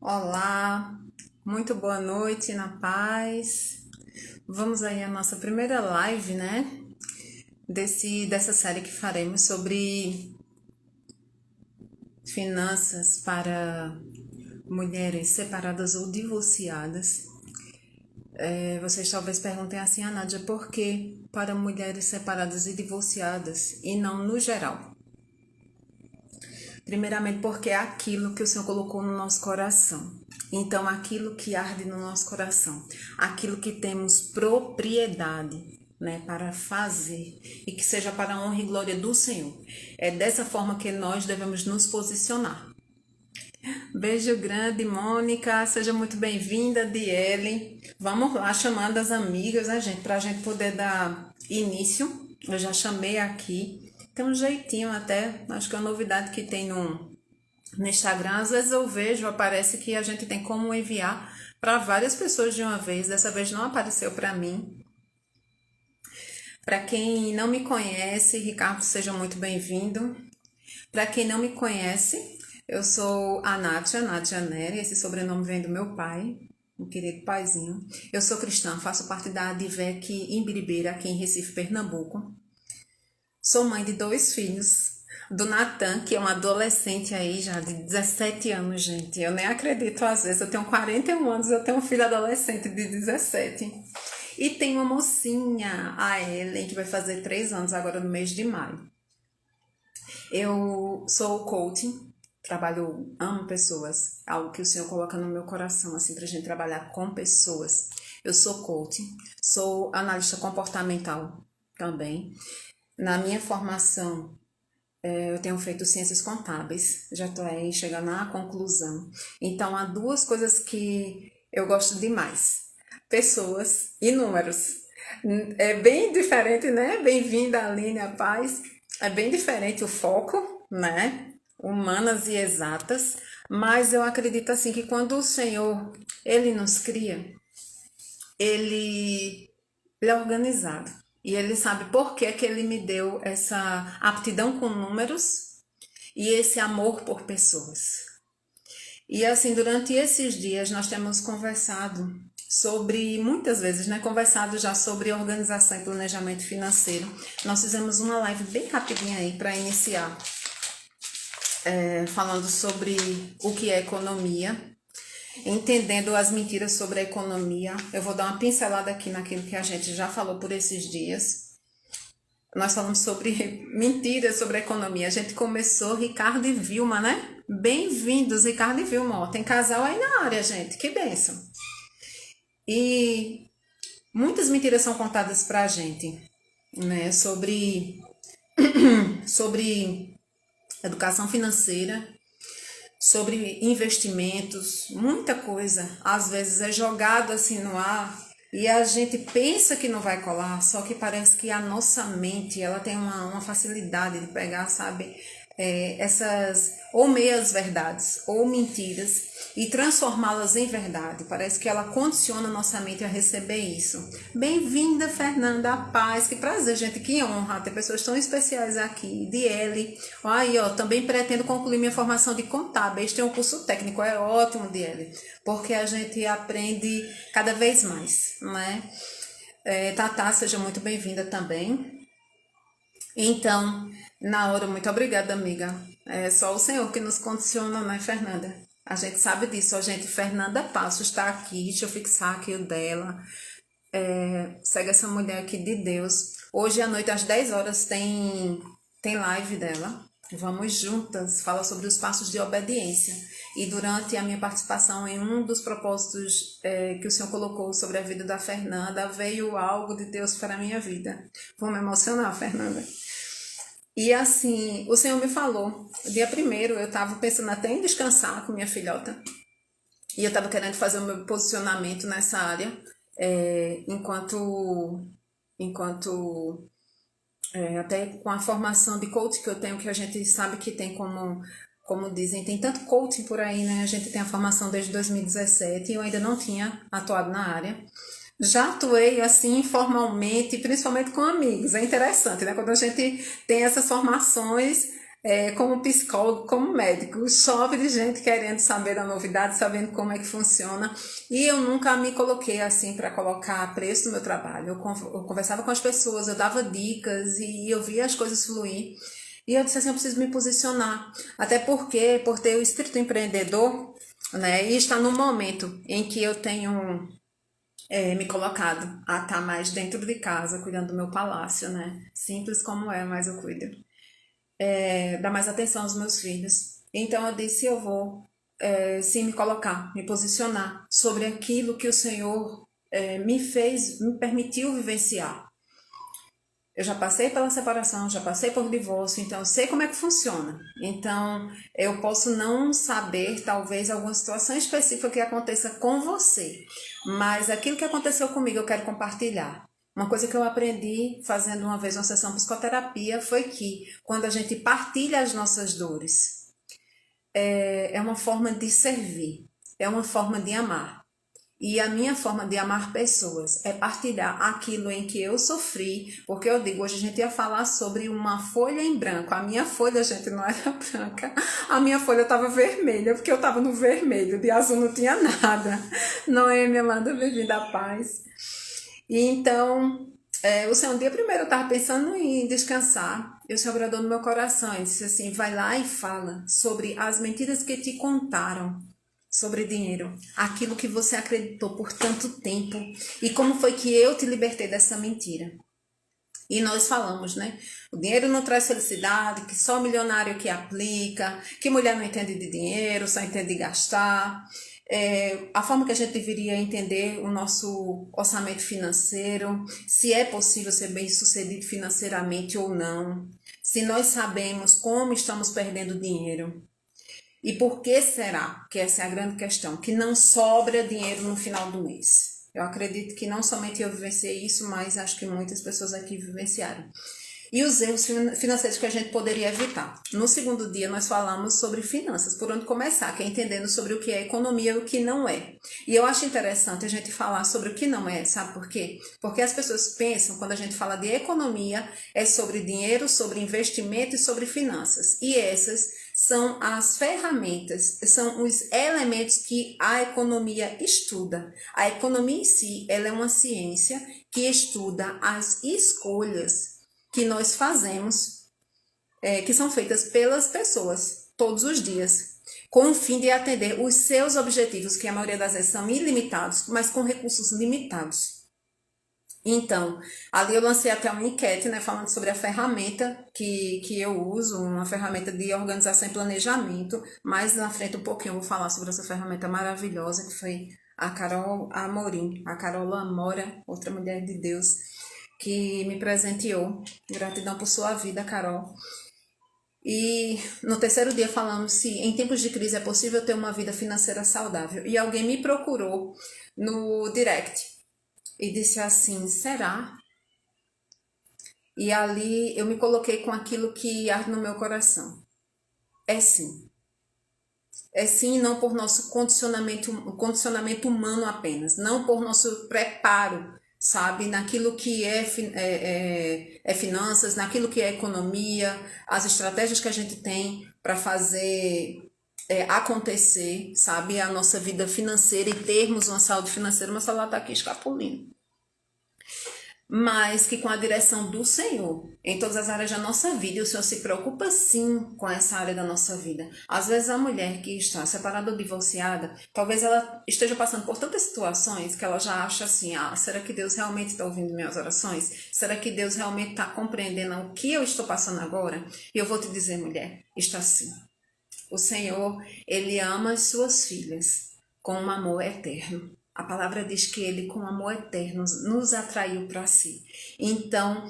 Olá, muito boa noite na paz. Vamos aí à nossa primeira live, né? Dessa série que faremos sobre finanças para mulheres separadas ou divorciadas. Vocês talvez perguntem assim, Nádia, por que para mulheres separadas e divorciadas e não no geral? Primeiramente, porque é aquilo que o Senhor colocou no nosso coração. Então, aquilo que arde no nosso coração, aquilo que temos propriedade, né, para fazer e que seja para a honra e glória do Senhor. É dessa forma que nós devemos nos posicionar. Beijo grande, Mônica. Seja muito bem-vinda, Diele. Vamos lá, chamando as amigas, né, gente, para a gente poder dar início. Eu já chamei aqui. Tem um jeitinho até, acho que é uma novidade que tem no Instagram. Às vezes eu vejo, aparece que a gente tem como enviar para várias pessoas de uma vez. Dessa vez não apareceu para mim. Para quem não me conhece, Ricardo, seja muito bem-vindo. Para quem não me conhece, eu sou a Nádia Nery, esse sobrenome vem do meu pai, um querido paizinho. Eu sou cristã, faço parte da Advec em Biribeira, aqui em Recife, Pernambuco. Sou mãe de 2 filhos, do Natan, que é um adolescente aí já de 17 anos, gente. Eu nem acredito às vezes, eu tenho 41 anos, eu tenho um filho adolescente de 17. E tem uma mocinha, a Ellen, que vai fazer 3 anos agora no mês de maio. Eu sou coaching, amo pessoas, algo que o Senhor coloca no meu coração, assim, pra gente trabalhar com pessoas. Eu sou coaching, sou analista comportamental também. Na minha formação, eu tenho feito ciências contábeis, já estou aí chegando à conclusão. Então, há 2 coisas que eu gosto demais: pessoas e números. É bem diferente, né? Bem-vinda, Aline, a paz. É bem diferente o foco, né? Humanas e exatas. Mas eu acredito assim que quando o Senhor, Ele nos cria, ele é organizado. E ele sabe por que que ele me deu essa aptidão com números e esse amor por pessoas. E assim, durante esses dias nós temos conversado sobre, muitas vezes, né? Conversado já sobre organização e planejamento financeiro. Nós fizemos uma live bem rapidinha aí para iniciar, falando sobre o que é economia, entendendo as mentiras sobre a economia. Eu vou dar uma pincelada aqui naquilo que a gente já falou por esses dias. Nós falamos sobre mentiras sobre a economia. A gente começou Ricardo e Vilma, né? Bem-vindos, Ricardo e Vilma. Ó, tem casal aí na área, gente. Que bênção. E muitas mentiras são contadas pra gente, né? Sobre educação financeira, sobre investimentos, muita coisa. Às vezes é jogado assim no ar e a gente pensa que não vai colar, só que parece que a nossa mente ela tem uma facilidade de pegar, sabe, essas ou meias verdades ou mentiras e transformá-las em verdade. Parece que ela condiciona a nossa mente a receber isso. Bem-vinda, Fernanda, a paz. Que prazer, gente, que honra ter pessoas tão especiais aqui. Diele, aí, ó, também pretendo concluir minha formação de contábil. Este é um curso técnico, é ótimo, Diele, porque a gente aprende cada vez mais, né? Tatá, seja muito bem-vinda também. Então, na hora, muito obrigada, amiga. É só o Senhor que nos condiciona, né, Fernanda? A gente sabe disso, a gente. Fernanda Passos está aqui, deixa eu fixar aqui o dela. Segue essa mulher aqui de Deus. Hoje à noite, às 10 horas, tem live dela. Vamos juntas, fala sobre os passos de obediência. E durante a minha participação em um dos propósitos que o Senhor colocou sobre a vida da Fernanda, veio algo de Deus para a minha vida. Vou me emocionar, Fernanda. E assim, o Senhor me falou, dia primeiro eu estava pensando até em descansar com minha filhota. E eu estava querendo fazer o meu posicionamento nessa área, enquanto até com a formação de coaching que eu tenho, que a gente sabe que tem como dizem, tem tanto coaching por aí, né? A gente tem a formação desde 2017 e eu ainda não tinha atuado na área. Já atuei assim informalmente, principalmente com amigos. É interessante, né? Quando a gente tem essas formações, como psicólogo, como médico, chove de gente querendo saber da novidade, sabendo como é que funciona. E eu nunca me coloquei assim para colocar preço no meu trabalho. Eu conversava com as pessoas, eu dava dicas e eu via as coisas fluir. E eu disse assim, eu preciso me posicionar. Até porque, por ter o espírito empreendedor, né, e estar no momento em que eu tenho me colocado a estar mais dentro de casa, cuidando do meu palácio, né? Simples como é, mas eu cuido. Dar mais atenção aos meus filhos. Então eu disse, eu vou sim me colocar, me posicionar sobre aquilo que o Senhor me fez, me permitiu vivenciar. Eu já passei pela separação, já passei por divórcio, então eu sei como é que funciona. Então eu posso não saber, talvez, alguma situação específica que aconteça com você, mas aquilo que aconteceu comigo eu quero compartilhar. Uma coisa que eu aprendi fazendo uma vez uma sessão de psicoterapia foi que quando a gente partilha as nossas dores, é uma forma de servir, é uma forma de amar. E a minha forma de amar pessoas é partilhar aquilo em que eu sofri, porque eu digo, hoje a gente ia falar sobre uma folha em branco. A minha folha, gente, não era branca, a minha folha estava vermelha, porque eu estava no vermelho, de azul não tinha nada. Não é, minha amada, bem-vinda à paz. E então, o Senhor, um dia primeiro eu estava pensando em descansar, e o Senhor agradou no meu coração, ele disse assim, vai lá e fala sobre as mentiras que te contaram, sobre dinheiro, aquilo que você acreditou por tanto tempo e como foi que eu te libertei dessa mentira. E nós falamos, né? O dinheiro não traz felicidade, que só milionário que aplica, que mulher não entende de dinheiro, só entende de gastar. A forma que a gente deveria entender o nosso orçamento financeiro, se é possível ser bem-sucedido financeiramente ou não, se nós sabemos como estamos perdendo dinheiro. E por que será, que essa é a grande questão, que não sobra dinheiro no final do mês? Eu acredito que não somente eu vivenciei isso, mas acho que muitas pessoas aqui vivenciaram. E os erros financeiros que a gente poderia evitar. No segundo dia, nós falamos sobre finanças, por onde começar, que é entendendo sobre o que é economia e o que não é. E eu acho interessante a gente falar sobre o que não é, sabe por quê? Porque as pessoas pensam, quando a gente fala de economia, é sobre dinheiro, sobre investimento e sobre finanças. E essas são as ferramentas, são os elementos que a economia estuda. A economia em si, ela é uma ciência que estuda as escolhas que nós fazemos, que são feitas pelas pessoas todos os dias, com o fim de atender os seus objetivos, que a maioria das vezes são ilimitados, mas com recursos limitados. Então, ali eu lancei até uma enquete, né, falando sobre a ferramenta que eu uso, uma ferramenta de organização e planejamento. Mais na frente um pouquinho eu vou falar sobre essa ferramenta maravilhosa, que foi a Carol Amorim, a Carola Amora, outra mulher de Deus, que me presenteou. Gratidão por sua vida, Carol. E no terceiro dia falamos se em tempos de crise é possível ter uma vida financeira saudável. E alguém me procurou no direct e disse assim, será? E ali eu me coloquei com aquilo que arde no meu coração. É sim. É sim, não por nosso condicionamento humano apenas, não por nosso preparo, sabe, naquilo que é finanças, naquilo que é economia, as estratégias que a gente tem para fazer acontecer, sabe, a nossa vida financeira e termos uma saúde financeira, mas ela está aqui escapulindo. Mas que com a direção do Senhor, em todas as áreas da nossa vida, e o Senhor se preocupa sim com essa área da nossa vida. Às vezes a mulher que está separada ou divorciada, talvez ela esteja passando por tantas situações que ela já acha assim, será que Deus realmente está ouvindo minhas orações? Será que Deus realmente está compreendendo o que eu estou passando agora? E eu vou te dizer, mulher, está sim. O Senhor, Ele ama as suas filhas com um amor eterno. A palavra diz que ele, com amor eterno, nos atraiu para si. Então,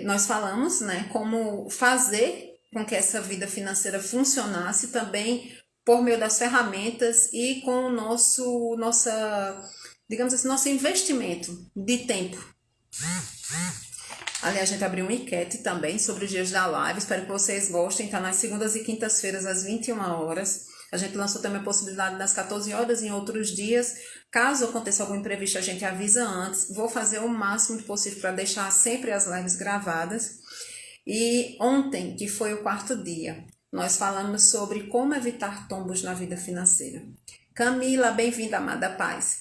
nós falamos, né, como fazer com que essa vida financeira funcionasse também por meio das ferramentas e com o digamos assim, nosso investimento de tempo. Ali a gente abriu uma enquete também sobre os dias da live. Espero que vocês gostem. Está nas segundas e quintas-feiras, às 21 horas. A gente lançou também a possibilidade das 14 horas em outros dias. Caso aconteça algum imprevisto, a gente avisa antes. Vou fazer o máximo possível para deixar sempre as lives gravadas. E ontem, que foi o quarto dia, nós falamos sobre como evitar tombos na vida financeira. Camila, bem-vinda, amada paz.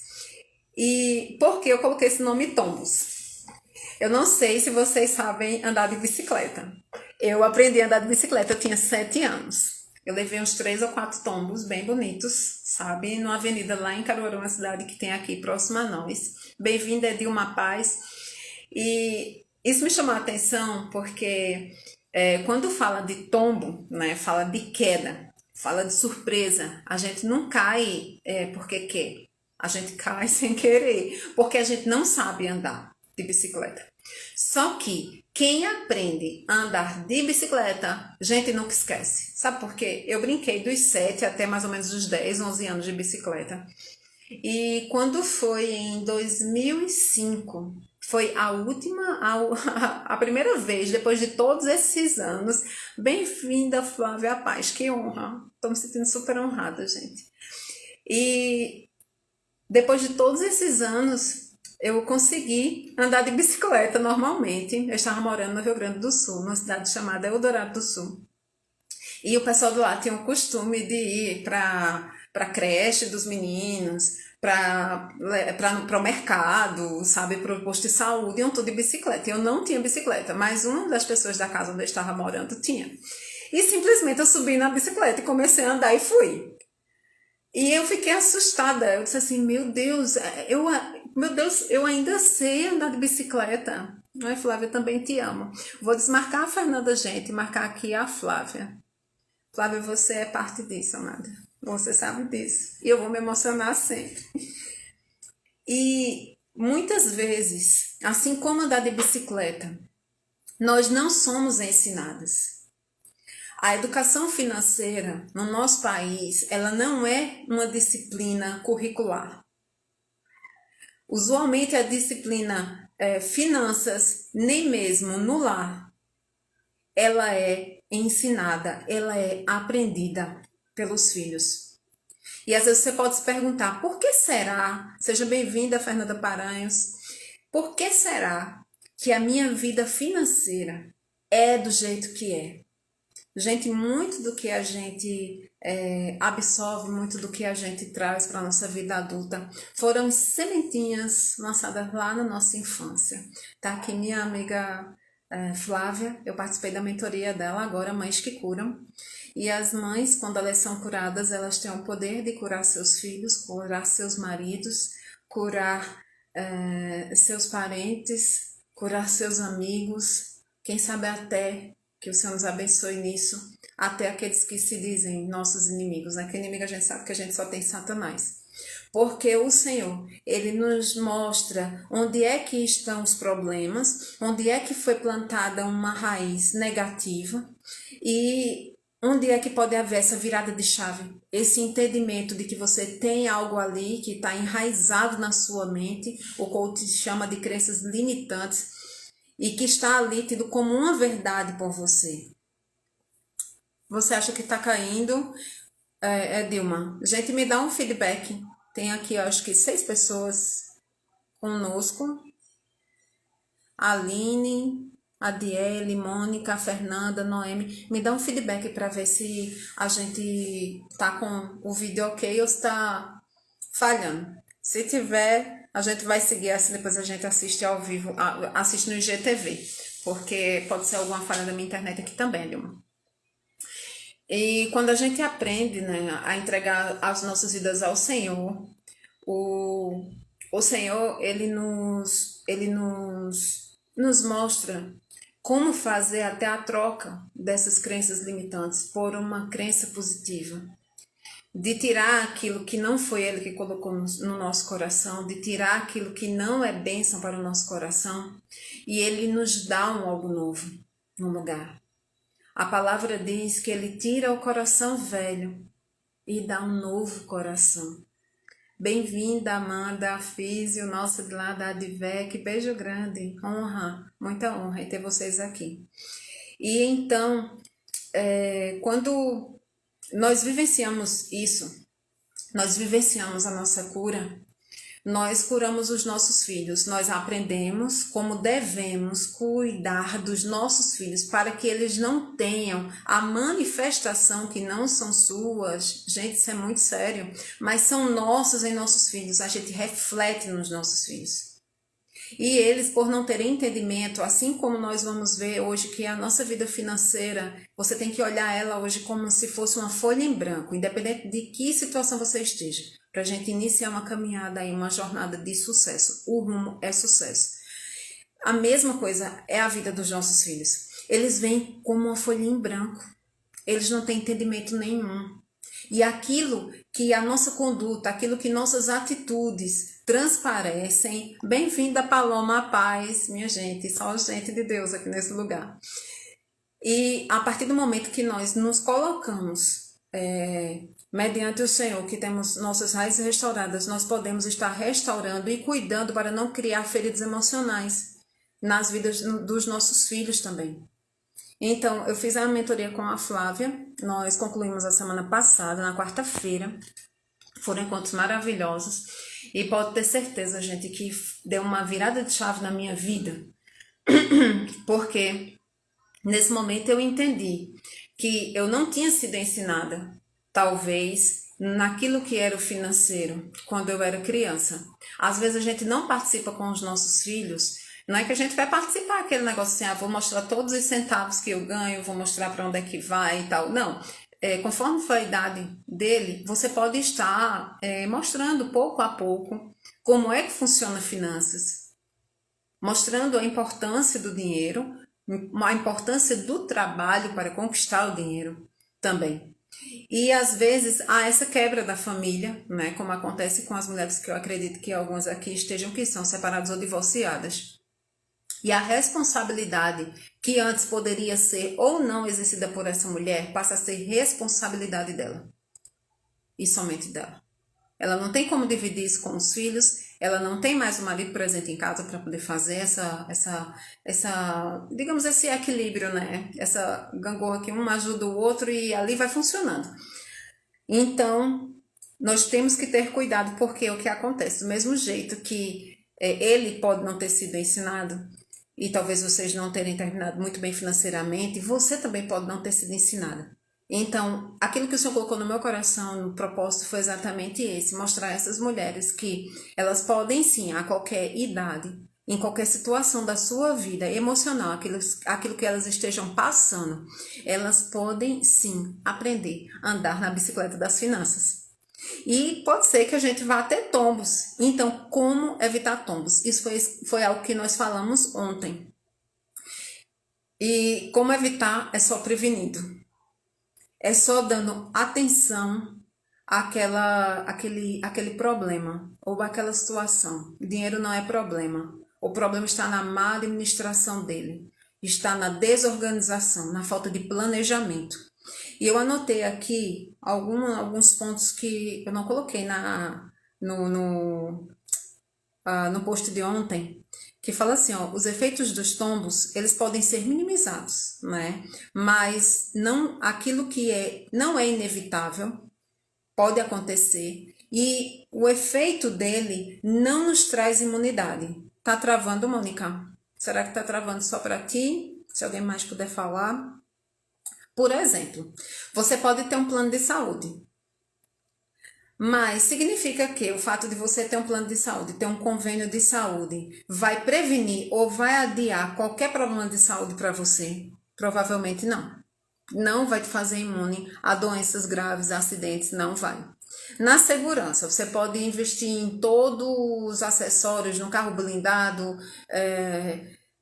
E por que eu coloquei esse nome tombos? Eu não sei se vocês sabem andar de bicicleta. Eu aprendi a andar de bicicleta, eu tinha 7 anos. Eu levei uns 3 ou 4 tombos bem bonitos, sabe? Numa avenida lá em Caruaru, uma cidade que tem aqui próxima a nós. Bem-vinda, Edilma Paz. E isso me chamou a atenção porque quando fala de tombo, né, fala de queda, fala de surpresa, a gente não cai porque quer. A gente cai sem querer, porque a gente não sabe andar de bicicleta. Só que quem aprende a andar de bicicleta, gente, nunca esquece. Sabe por quê? Eu brinquei dos 7 até mais ou menos os 10, 11 anos de bicicleta. E quando foi em 2005, foi a primeira vez, depois de todos esses anos. Bem-vinda, Flávia Paz, que honra. Estou me sentindo super honrada, gente. E depois de todos esses anos, eu consegui andar de bicicleta normalmente. Eu estava morando no Rio Grande do Sul, numa cidade chamada Eldorado do Sul. E o pessoal de lá tinha o costume de ir para a creche dos meninos, para o mercado, sabe, para o posto de saúde, iam tudo de bicicleta. Eu não tinha bicicleta, mas uma das pessoas da casa onde eu estava morando tinha. E simplesmente eu subi na bicicleta e comecei a andar e fui. E eu fiquei assustada. Eu disse assim, meu Deus, eu ainda sei andar de bicicleta. Não é, Flávia? Eu também te amo. Vou desmarcar a Fernanda, gente, e marcar aqui a Flávia. Flávia, você é parte disso, amada. Você sabe disso. E eu vou me emocionar sempre. E muitas vezes, assim como andar de bicicleta, nós não somos ensinadas. A educação financeira no nosso país, ela não é uma disciplina curricular. Usualmente a disciplina finanças, nem mesmo no lar, ela é ensinada, ela é aprendida pelos filhos. E às vezes você pode se perguntar, por que será? Seja bem-vinda, Fernanda Paranhos. Por que será que a minha vida financeira é do jeito que é? Gente, muito do que a gente absorve, muito do que a gente traz para a nossa vida adulta, foram sementinhas lançadas lá na nossa infância. Tá aqui minha amiga Flávia, eu participei da mentoria dela agora, Mães que Curam. E as mães, quando elas são curadas, elas têm o poder de curar seus filhos, curar seus maridos, curar seus parentes, curar seus amigos, quem sabe até que o Senhor nos abençoe nisso, até aqueles que se dizem nossos inimigos, né? Que inimigo a gente sabe que a gente só tem Satanás. Porque o Senhor, Ele nos mostra onde é que estão os problemas, onde é que foi plantada uma raiz negativa e onde é que pode haver essa virada de chave, esse entendimento de que você tem algo ali que está enraizado na sua mente, o coach chama de crenças limitantes, e que está ali tido como uma verdade por você. Você acha que está caindo? Dilma, gente, me dá um feedback. Tem aqui, acho que 6 pessoas conosco. Aline, Adiele, Mônica, Fernanda, Noemi. Me dá um feedback para ver se a gente tá com o vídeo ok ou se tá falhando. Se tiver, a gente vai seguir assim, depois a gente assiste ao vivo, assiste no IGTV, porque pode ser alguma falha da minha internet aqui também, Dilma. E quando a gente aprende, né, a entregar as nossas vidas ao Senhor, o Senhor, nos mostra como fazer até a troca dessas crenças limitantes por uma crença positiva. De tirar aquilo que não foi Ele que colocou no nosso coração, de tirar aquilo que não é bênção para o nosso coração, e Ele nos dá algo novo no lugar. A palavra diz que Ele tira o coração velho e dá um novo coração. Bem-vinda, Amanda, Físio, nossa de lá da Advec, beijo grande, honra, muita honra em ter vocês aqui. E então, quando nós vivenciamos isso, nós vivenciamos a nossa cura, nós curamos os nossos filhos, nós aprendemos como devemos cuidar dos nossos filhos para que eles não tenham a manifestação que não são suas. Gente, isso é muito sério, mas são nossos em nossos filhos, a gente reflete nos nossos filhos. E eles, por não terem entendimento, assim como nós vamos ver hoje que a nossa vida financeira, você tem que olhar ela hoje como se fosse uma folha em branco, independente de que situação você esteja, para a gente iniciar uma caminhada aí, uma jornada de sucesso. O rumo é sucesso. A mesma coisa é a vida dos nossos filhos. Eles vêm como uma folha em branco. Eles não têm entendimento nenhum. E aquilo que a nossa conduta, aquilo que nossas atitudes transparecem. Bem-vinda, Paloma, a paz, minha gente, só gente de Deus aqui nesse lugar. E a partir do momento que nós nos colocamos mediante o Senhor, que temos nossas raízes restauradas, nós podemos estar restaurando e cuidando para não criar feridas emocionais nas vidas dos nossos filhos também. Então, eu fiz a mentoria com a Flávia, nós concluímos a semana passada, na quarta-feira, foram encontros maravilhosos, e pode ter certeza, gente, que deu uma virada de chave na minha vida, porque nesse momento eu entendi que eu não tinha sido ensinada, talvez, naquilo que era o financeiro, quando eu era criança. Às vezes a gente não participa com os nossos filhos. Não é que a gente vai participar aquele negócio assim, vou mostrar todos os centavos que eu ganho, vou mostrar para onde é que vai e tal. Não, conforme for a idade dele, você pode estar mostrando pouco a pouco como é que funciona finanças, mostrando a importância do dinheiro, a importância do trabalho para conquistar o dinheiro também. E às vezes há essa quebra da família, né, como acontece com as mulheres que eu acredito que algumas aqui estejam que são separadas ou divorciadas. E a responsabilidade que antes poderia ser ou não exercida por essa mulher passa a ser responsabilidade dela. E somente dela. Ela não tem como dividir isso com os filhos, ela não tem mais o marido presente em casa para poder fazer digamos, esse equilíbrio, né? Essa gangorra que um ajuda o outro e ali vai funcionando. Então, nós temos que ter cuidado, porque o que acontece? Do mesmo jeito que ele pode não ter sido ensinado, e talvez vocês não terem terminado muito bem financeiramente, você também pode não ter sido ensinada. Então, aquilo que o Senhor colocou no meu coração, no propósito, foi exatamente esse, mostrar a essas mulheres que elas podem sim, a qualquer idade, em qualquer situação da sua vida emocional, aquilo que elas estejam passando, elas podem sim aprender a andar na bicicleta das finanças. E pode ser que a gente vá ter tombos. Então, como evitar tombos? Isso foi algo que nós falamos ontem. E como evitar é só prevenindo. É só dando atenção àquele problema ou àquela situação. Dinheiro não é problema. O problema está na má administração dele. Está na desorganização, na falta de planejamento. E eu anotei aqui alguns pontos que eu não coloquei no post de ontem, que fala assim, ó, os efeitos dos tombos, eles podem ser minimizados, né? Mas aquilo que não é inevitável pode acontecer e o efeito dele não nos traz imunidade. Tá travando, Mônica? Será que tá travando só para ti? Se alguém mais puder falar. Por exemplo, você pode ter um plano de saúde, mas significa que o fato de você ter um plano de saúde, ter um convênio de saúde, vai prevenir ou vai adiar qualquer problema de saúde para você? Provavelmente não. Não vai te fazer imune a doenças graves, a acidentes, não vai. Na segurança, você pode investir em todos os acessórios, no carro blindado,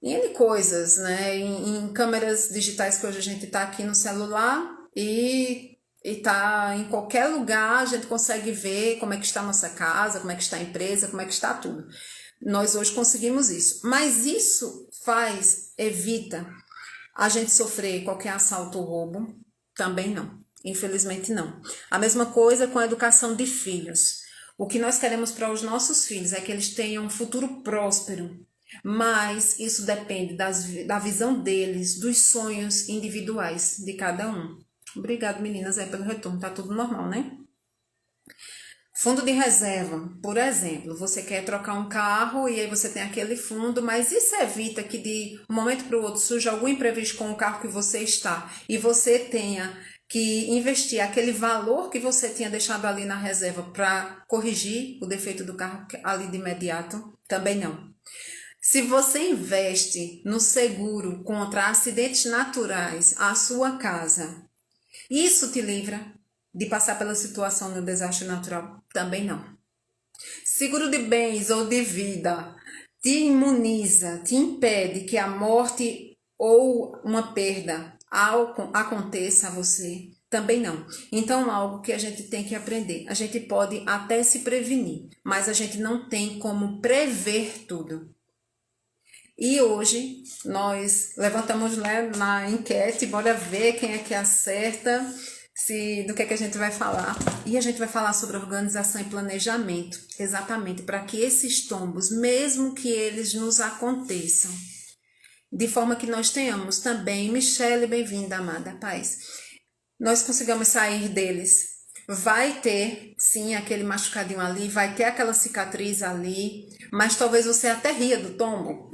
em N coisas, né? Em câmeras digitais que hoje a gente está aqui no celular e tá em qualquer lugar, a gente consegue ver como é que está a nossa casa, como é que está a empresa, como é que está tudo. Nós hoje conseguimos isso. Mas isso evita a gente sofrer qualquer assalto ou roubo? Também não. Infelizmente não. A mesma coisa com a educação de filhos. O que nós queremos para os nossos filhos é que eles tenham um futuro próspero. Mas isso depende da visão deles, dos sonhos individuais de cada um. Obrigada, meninas, pelo retorno. Tá tudo normal, né? Fundo de reserva, por exemplo, você quer trocar um carro e aí você tem aquele fundo, mas isso evita que de um momento para o outro surja algum imprevisto com o carro que você está e você tenha que investir aquele valor que você tinha deixado ali na reserva para corrigir o defeito do carro ali de imediato? Também não. Se você investe no seguro contra acidentes naturais à sua casa, isso te livra de passar pela situação de um desastre natural? Também não. Seguro de bens ou de vida te imuniza, te impede que a morte ou uma perda aconteça a você? Também não. Então, algo que a gente tem que aprender. A gente pode até se prevenir, mas a gente não tem como prever tudo. E hoje nós levantamos, né, na enquete, bora ver quem é que acerta, do que é que a gente vai falar. E a gente vai falar sobre organização e planejamento, exatamente para que esses tombos, mesmo que eles nos aconteçam, de forma que nós tenhamos também, Michele, bem-vinda, amada paz, nós consigamos sair deles. Vai ter, sim, aquele machucadinho ali, vai ter aquela cicatriz ali, mas talvez você até ria do tombo,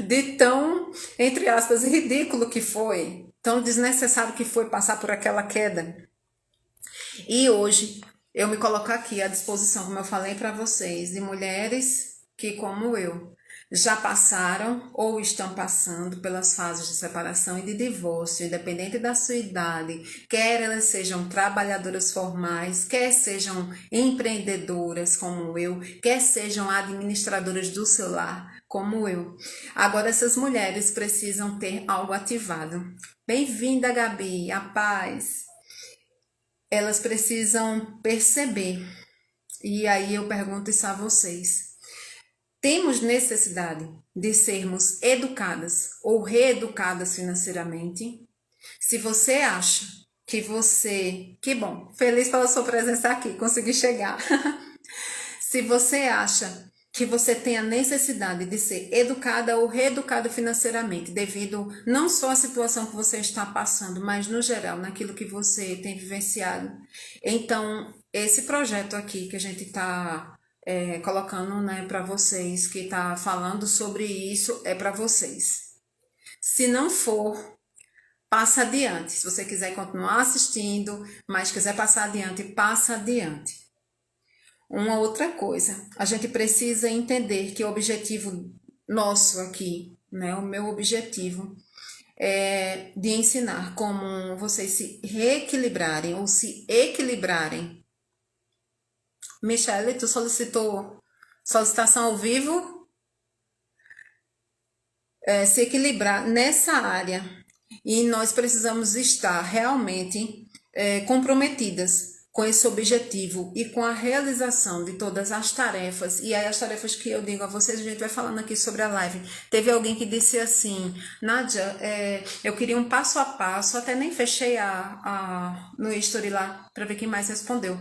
de tão, entre aspas, ridículo que foi, tão desnecessário que foi passar por aquela queda. E hoje eu me coloco aqui à disposição, como eu falei para vocês, de mulheres que, como eu, já passaram ou estão passando pelas fases de separação e de divórcio, independente da sua idade, quer elas sejam trabalhadoras formais, quer sejam empreendedoras como eu, quer sejam administradoras do seu lar como eu. Agora essas mulheres precisam ter algo ativado. Bem-vinda, Gabi, a paz. Elas precisam perceber, e aí eu pergunto isso a vocês. Temos necessidade de sermos educadas ou reeducadas financeiramente? Se você acha que bom, feliz pela sua presença aqui, consegui chegar. Se você acha que você tem a necessidade de ser educada ou reeducada financeiramente, devido não só à situação que você está passando, mas no geral, naquilo que você tem vivenciado, então esse projeto aqui que a gente está colocando, né, para vocês, que tá falando sobre isso, é para vocês. Se não for, passa adiante. Se você quiser continuar assistindo, mas quiser passar adiante, passa adiante. Uma outra coisa, a gente precisa entender que o objetivo nosso aqui, né, o meu objetivo é de ensinar como vocês se reequilibrarem ou se equilibrarem. Michele, tu solicitou solicitação ao vivo? Se equilibrar nessa área. E nós precisamos estar realmente comprometidas com esse objetivo e com a realização de todas as tarefas. E aí as tarefas que eu digo a vocês, a gente vai falando aqui sobre a live. Teve alguém que disse assim, Nádia, eu queria um passo a passo, até nem fechei no history lá para ver quem mais respondeu.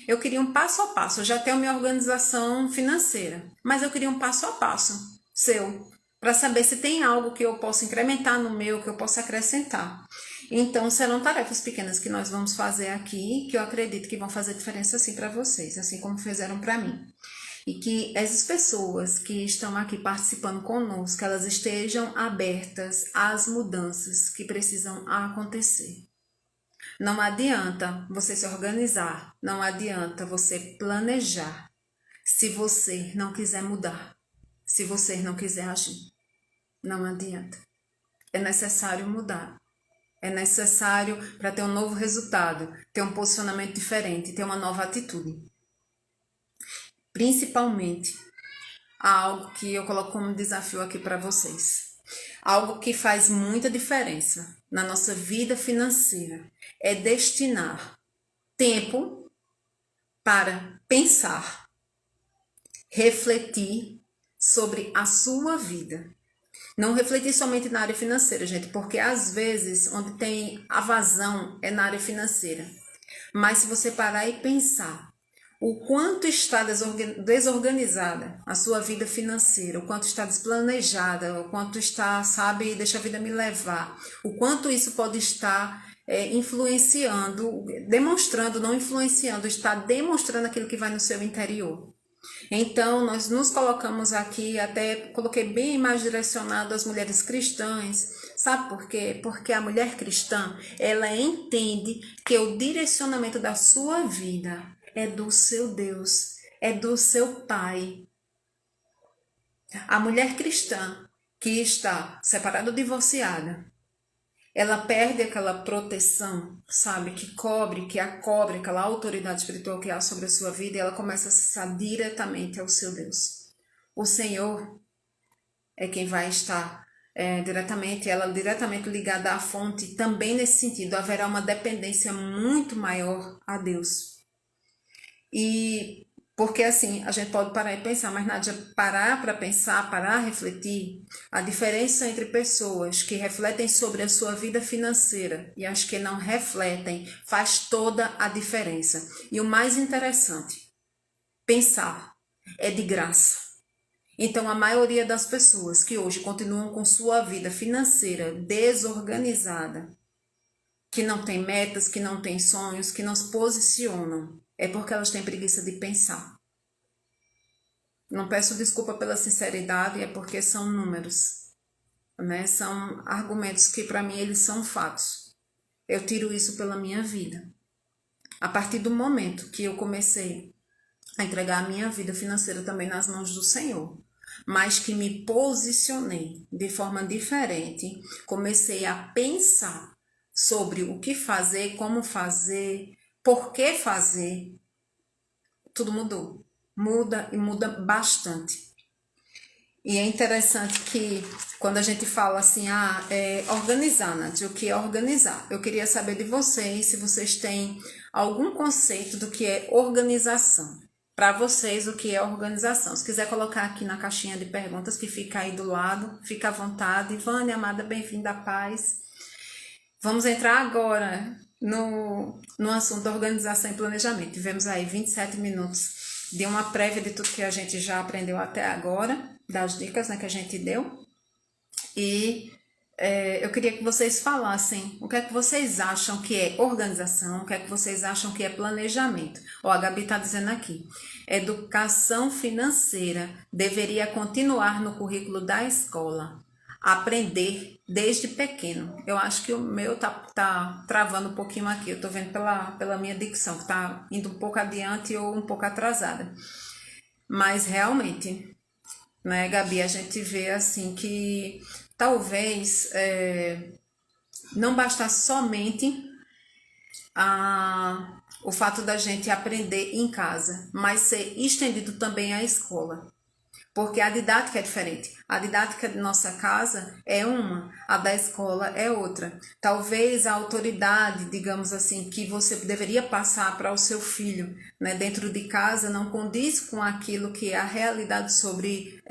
Eu queria um passo a passo, eu já tenho minha organização financeira, mas eu queria um passo a passo seu, para saber se tem algo que eu possa incrementar no meu, que eu possa acrescentar. Então, serão tarefas pequenas que nós vamos fazer aqui, que eu acredito que vão fazer diferença assim para vocês, assim como fizeram para mim. E que essas pessoas que estão aqui participando conosco, elas estejam abertas às mudanças que precisam acontecer. Não adianta você se organizar, não adianta você planejar, se você não quiser mudar, se você não quiser agir. Não adianta. É necessário mudar. É necessário para ter um novo resultado, ter um posicionamento diferente, ter uma nova atitude. Principalmente, algo que eu coloco como desafio aqui para vocês. Algo que faz muita diferença na nossa vida financeira é destinar tempo para pensar, refletir sobre a sua vida. Não refletir somente na área financeira, gente, porque às vezes onde tem a vazão é na área financeira. Mas se você parar e pensar o quanto está desorganizada a sua vida financeira, o quanto está desplanejada, o quanto está, sabe, deixa a vida me levar, o quanto isso pode estar influenciando, demonstrando, não influenciando, está demonstrando aquilo que vai no seu interior. Então, nós nos colocamos aqui, até coloquei bem mais direcionado às mulheres cristãs. Sabe por quê? Porque a mulher cristã, ela entende que o direcionamento da sua vida é do seu Deus, é do seu Pai. A mulher cristã que está separada ou divorciada, ela perde aquela proteção, sabe, que cobre, que a cobre, aquela autoridade espiritual que há sobre a sua vida, e ela começa a acessar diretamente ao seu Deus. O Senhor é quem vai estar ela diretamente ligada à fonte. Também nesse sentido, haverá uma dependência muito maior a Deus. E porque assim, a gente pode parar e pensar, mas Nádia, parar para pensar, parar a refletir, a diferença entre pessoas que refletem sobre a sua vida financeira e as que não refletem faz toda a diferença. E o mais interessante, pensar é de graça. Então, a maioria das pessoas que hoje continuam com sua vida financeira desorganizada, que não tem metas, que não tem sonhos, que não se posicionam, é porque elas têm preguiça de pensar. Não peço desculpa pela sinceridade, é porque são números, né? São argumentos que para mim eles são fatos. Eu tiro isso pela minha vida. A partir do momento que eu comecei a entregar a minha vida financeira também nas mãos do Senhor, mas que me posicionei de forma diferente, comecei a pensar sobre o que fazer, como fazer, por que fazer, tudo mudou. Muda e muda bastante. E é interessante que quando a gente fala assim, organizar, Nádia, o que é organizar? Eu queria saber de vocês se vocês têm algum conceito do que é organização. Para vocês, o que é organização? Se quiser colocar aqui na caixinha de perguntas que fica aí do lado, fica à vontade. Vânia, amada, bem-vinda à paz. Vamos entrar agora no assunto da organização e planejamento. Tivemos aí 27 minutos de uma prévia de tudo que a gente já aprendeu até agora, das dicas, né, que a gente deu. E eu queria que vocês falassem o que é que vocês acham que é organização, o que é que vocês acham que é planejamento. Ó, a Gabi está dizendo aqui, educação financeira deveria continuar no currículo da escola. Aprender desde pequeno. Eu acho que o meu tá travando um pouquinho aqui. Eu tô vendo pela minha dicção, que tá indo um pouco adiante ou um pouco atrasada. Mas realmente, né, Gabi, a gente vê assim que talvez não basta somente o fato da gente aprender em casa, mas ser estendido também à escola. Porque a didática é diferente. A didática de nossa casa é uma, a da escola é outra. Talvez a autoridade, digamos assim, que você deveria passar para o seu filho, né, dentro de casa não condiz com aquilo que é a realidade sobre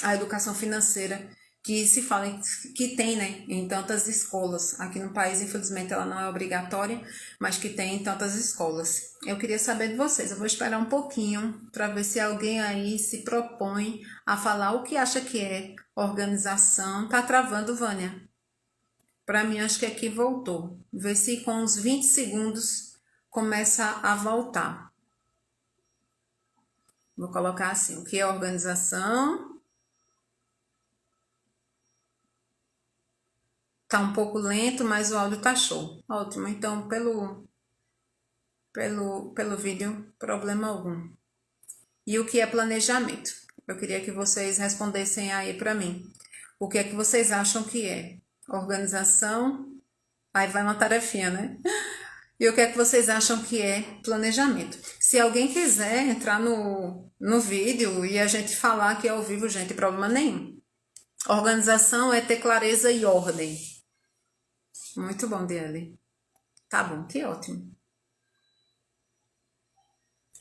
a educação financeira que se fala, que tem, né, em tantas escolas. Aqui no país, infelizmente, ela não é obrigatória, mas que tem em tantas escolas. Eu queria saber de vocês, eu vou esperar um pouquinho para ver se alguém aí se propõe a falar o que acha que é organização. Tá travando, Vânia? Para mim, acho que aqui voltou. Vê se com uns 20 segundos começa a voltar. Vou colocar assim, o que é organização? Tá um pouco lento, mas o áudio tá show. Ótimo, então pelo vídeo, problema algum. E o que é planejamento? Eu queria que vocês respondessem aí para mim. O que é que vocês acham que é? Organização? Aí vai uma tarefinha, né? E o que é que vocês acham que é planejamento? Se alguém quiser entrar no vídeo e a gente falar que é ao vivo, gente, problema nenhum. Organização é ter clareza e ordem. Muito bom, Diele. Tá bom, que ótimo.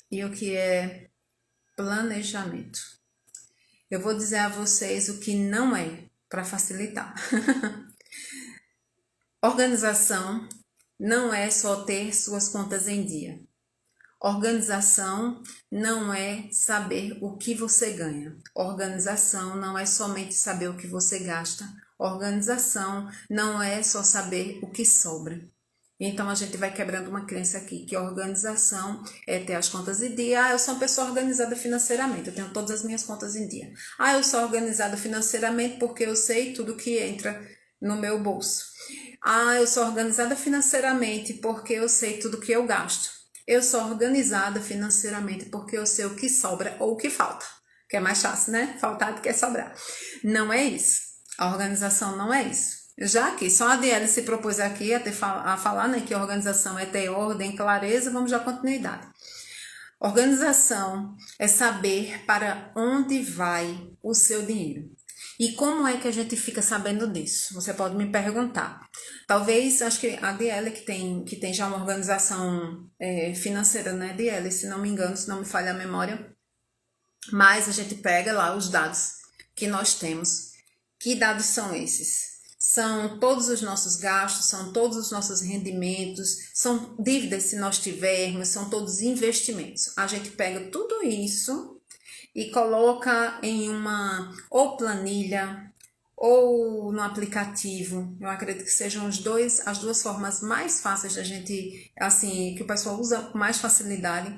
E o que é planejamento? Eu vou dizer a vocês o que não é, para facilitar. Organização não é só ter suas contas em dia. Organização não é saber o que você ganha. Organização não é somente saber o que você gasta. Organização não é só saber o que sobra. Então a gente vai quebrando uma crença aqui, que a organização é ter as contas em dia. Ah, eu sou uma pessoa organizada financeiramente, eu tenho todas as minhas contas em dia. Ah, eu sou organizada financeiramente porque eu sei tudo que entra no meu bolso. Ah, eu sou organizada financeiramente porque eu sei tudo que eu gasto. Eu sou organizada financeiramente porque eu sei o que sobra ou o que falta. Que é mais fácil, né? Faltar do que sobrar. Não é isso. A organização não é isso. Já que só a DL se propôs aqui a falar, né, que a organização é ter ordem, clareza, vamos dar continuidade. Organização é saber para onde vai o seu dinheiro. E como é que a gente fica sabendo disso? Você pode me perguntar. Talvez, acho que a DL que tem já uma organização financeira, né, DL, se não me engano, se não me falha a memória. Mas a gente pega lá os dados que nós temos. Que dados são esses? São todos os nossos gastos, são todos os nossos rendimentos, são dívidas se nós tivermos, são todos investimentos. A gente pega tudo isso e coloca em uma ou planilha ou no aplicativo. Eu acredito que sejam as duas formas mais fáceis da gente, assim, que o pessoal usa com mais facilidade.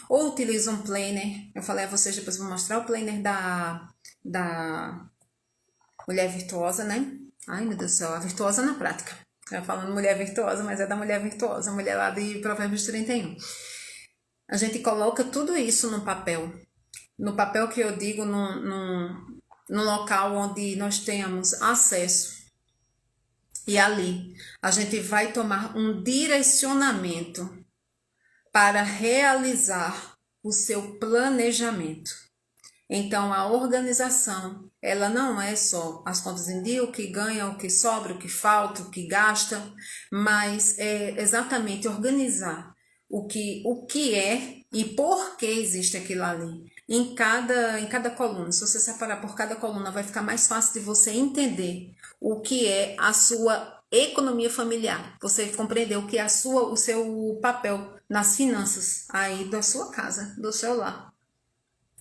Ou utiliza um planner. Eu falei a vocês, depois vou mostrar o planner da Mulher Virtuosa, né? Ai, meu Deus do céu, a virtuosa na prática. Eu falando mulher virtuosa, mas é da mulher virtuosa, a mulher lá de Provérbios 31. A gente coloca tudo isso no papel. No papel que eu digo, no local onde nós tenhamos acesso. E ali a gente vai tomar um direcionamento para realizar o seu planejamento. Então, a organização, ela não é só as contas em dia, o que ganha, o que sobra, o que falta, o que gasta, mas é exatamente organizar o que é e por que existe aquilo ali. Em cada coluna, se você separar por cada coluna, vai ficar mais fácil de você entender o que é a sua economia familiar. Você compreender o que é o seu papel nas finanças aí da sua casa, do seu lar.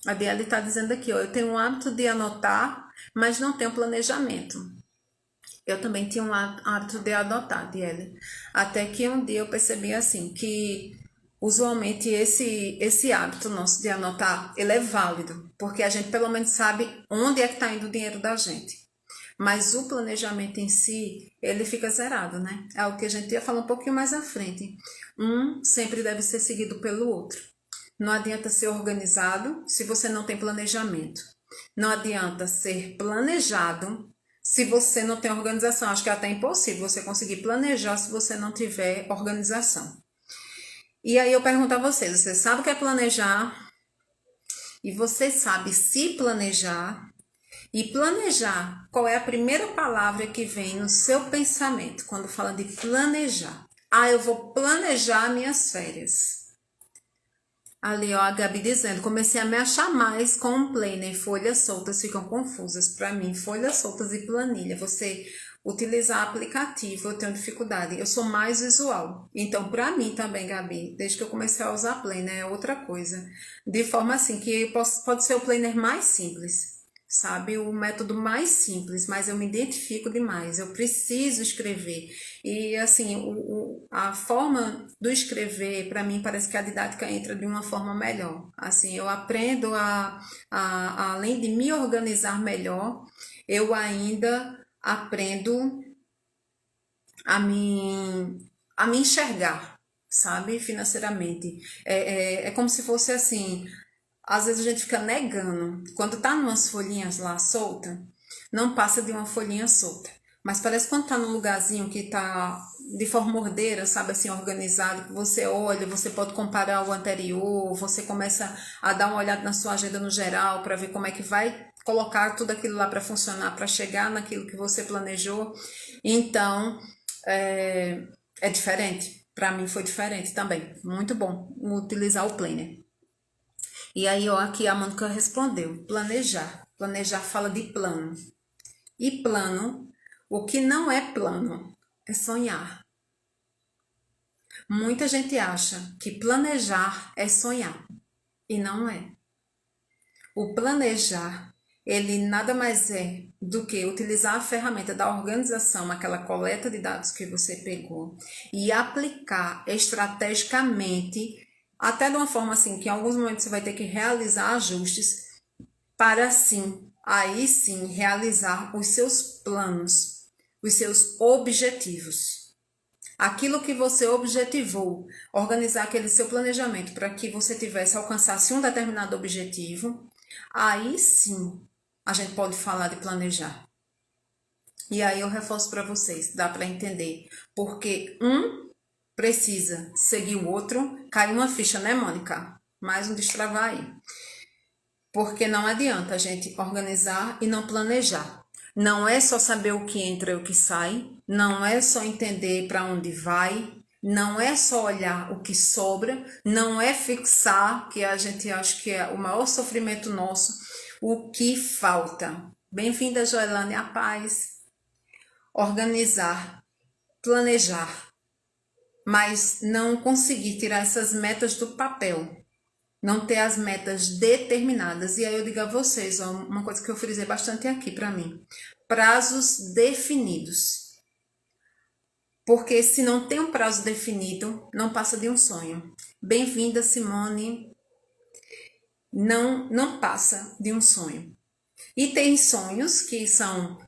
A Diele está dizendo aqui, ó, eu tenho o hábito de anotar, mas não tenho planejamento. Eu também tinha um hábito de adotar, Diele. Até que um dia eu percebi assim, que usualmente esse hábito nosso de anotar, ele é válido, porque a gente pelo menos sabe onde é que está indo o dinheiro da gente. Mas o planejamento em si, ele fica zerado, né? É o que a gente ia falar um pouquinho mais à frente. Um sempre deve ser seguido pelo outro. Não adianta ser organizado se você não tem planejamento. Não adianta ser planejado se você não tem organização. Acho que é até impossível você conseguir planejar se você não tiver organização. E aí eu pergunto a vocês, você sabe o que é planejar? E você sabe se planejar? E planejar, qual é a primeira palavra que vem no seu pensamento quando fala de planejar? Ah, eu vou planejar minhas férias. Ali, ó, a Gabi dizendo, comecei a me achar mais com um planner, folhas soltas ficam confusas para mim, folhas soltas e planilha, você utilizar aplicativo, eu tenho dificuldade, eu sou mais visual, então para mim também, Gabi, desde que eu comecei a usar planner é outra coisa, de forma assim, que pode ser o planner mais simples, sabe, o método mais simples, mas eu me identifico demais, eu preciso escrever, e assim, a forma do escrever, para mim, parece que a didática entra de uma forma melhor, assim, eu aprendo além de me organizar melhor, eu ainda aprendo a me enxergar, sabe, financeiramente, é como se fosse assim. Às vezes a gente fica negando. Quando tá numas folhinhas lá solta, não passa de uma folhinha solta. Mas parece quando tá num lugarzinho que tá de forma ordeira, sabe, assim, organizado, que você olha, você pode comparar o anterior, você começa a dar uma olhada na sua agenda no geral para ver como é que vai colocar tudo aquilo lá para funcionar, para chegar naquilo que você planejou. Então, é diferente. Para mim foi diferente também. Muito bom utilizar o planner. E aí, ó, aqui a Mônica respondeu, planejar. Planejar fala de plano. E plano, o que não é plano, é sonhar. Muita gente acha que planejar é sonhar. E não é. O planejar, ele nada mais é do que utilizar a ferramenta da organização, aquela coleta de dados que você pegou, e aplicar estrategicamente, até de uma forma assim, que em alguns momentos você vai ter que realizar ajustes, para assim, aí sim, realizar os seus planos, os seus objetivos. Aquilo que você objetivou, organizar aquele seu planejamento para que você alcançasse um determinado objetivo, aí sim a gente pode falar de planejar. E aí eu reforço para vocês, dá para entender, porque um precisa seguir o outro, cai uma ficha, né, Mônica? Mais um destravar aí. Porque não adianta a gente organizar e não planejar. Não é só saber o que entra e o que sai, não é só entender para onde vai, não é só olhar o que sobra, não é fixar, que a gente acha que é o maior sofrimento nosso, o que falta. Bem-vinda, Joelane, à paz. Organizar, planejar, mas não conseguir tirar essas metas do papel. Não ter as metas determinadas. E aí eu digo a vocês, ó, uma coisa que eu frisei bastante aqui para mim. Prazos definidos. Porque se não tem um prazo definido, não passa de um sonho. Bem-vinda, Simone. Não passa de um sonho. E tem sonhos que são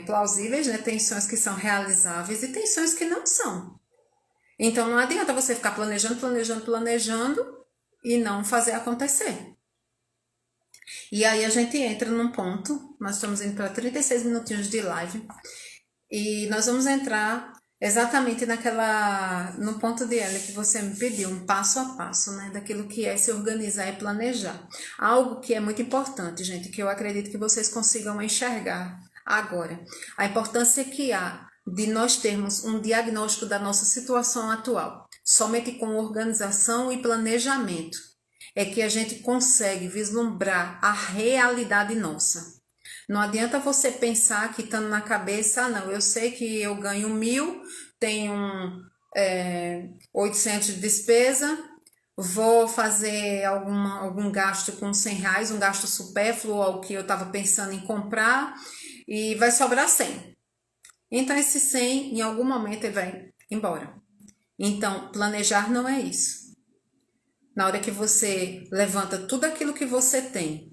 plausíveis, né? Tem sonhos que são realizáveis e tem sonhos que não são. Então não adianta você ficar planejando e não fazer acontecer. E aí a gente entra num ponto, nós estamos indo para 36 minutinhos de live, e nós vamos entrar exatamente no ponto de L que você me pediu, um passo a passo, né, daquilo que é se organizar e planejar. Algo que é muito importante, gente, que eu acredito que vocês consigam enxergar agora. A importância que há de nós termos um diagnóstico da nossa situação atual. Somente com organização e planejamento é que a gente consegue vislumbrar a realidade nossa. Não adianta você pensar que estando na cabeça, não, eu sei que eu ganho 1.000, tenho 800 de despesa, vou fazer algum gasto com R$100, um gasto supérfluo ao que eu estava pensando em comprar e vai sobrar 100. Então esse 100 em algum momento ele vai embora. Então planejar não é isso. Na hora que você levanta tudo aquilo que você tem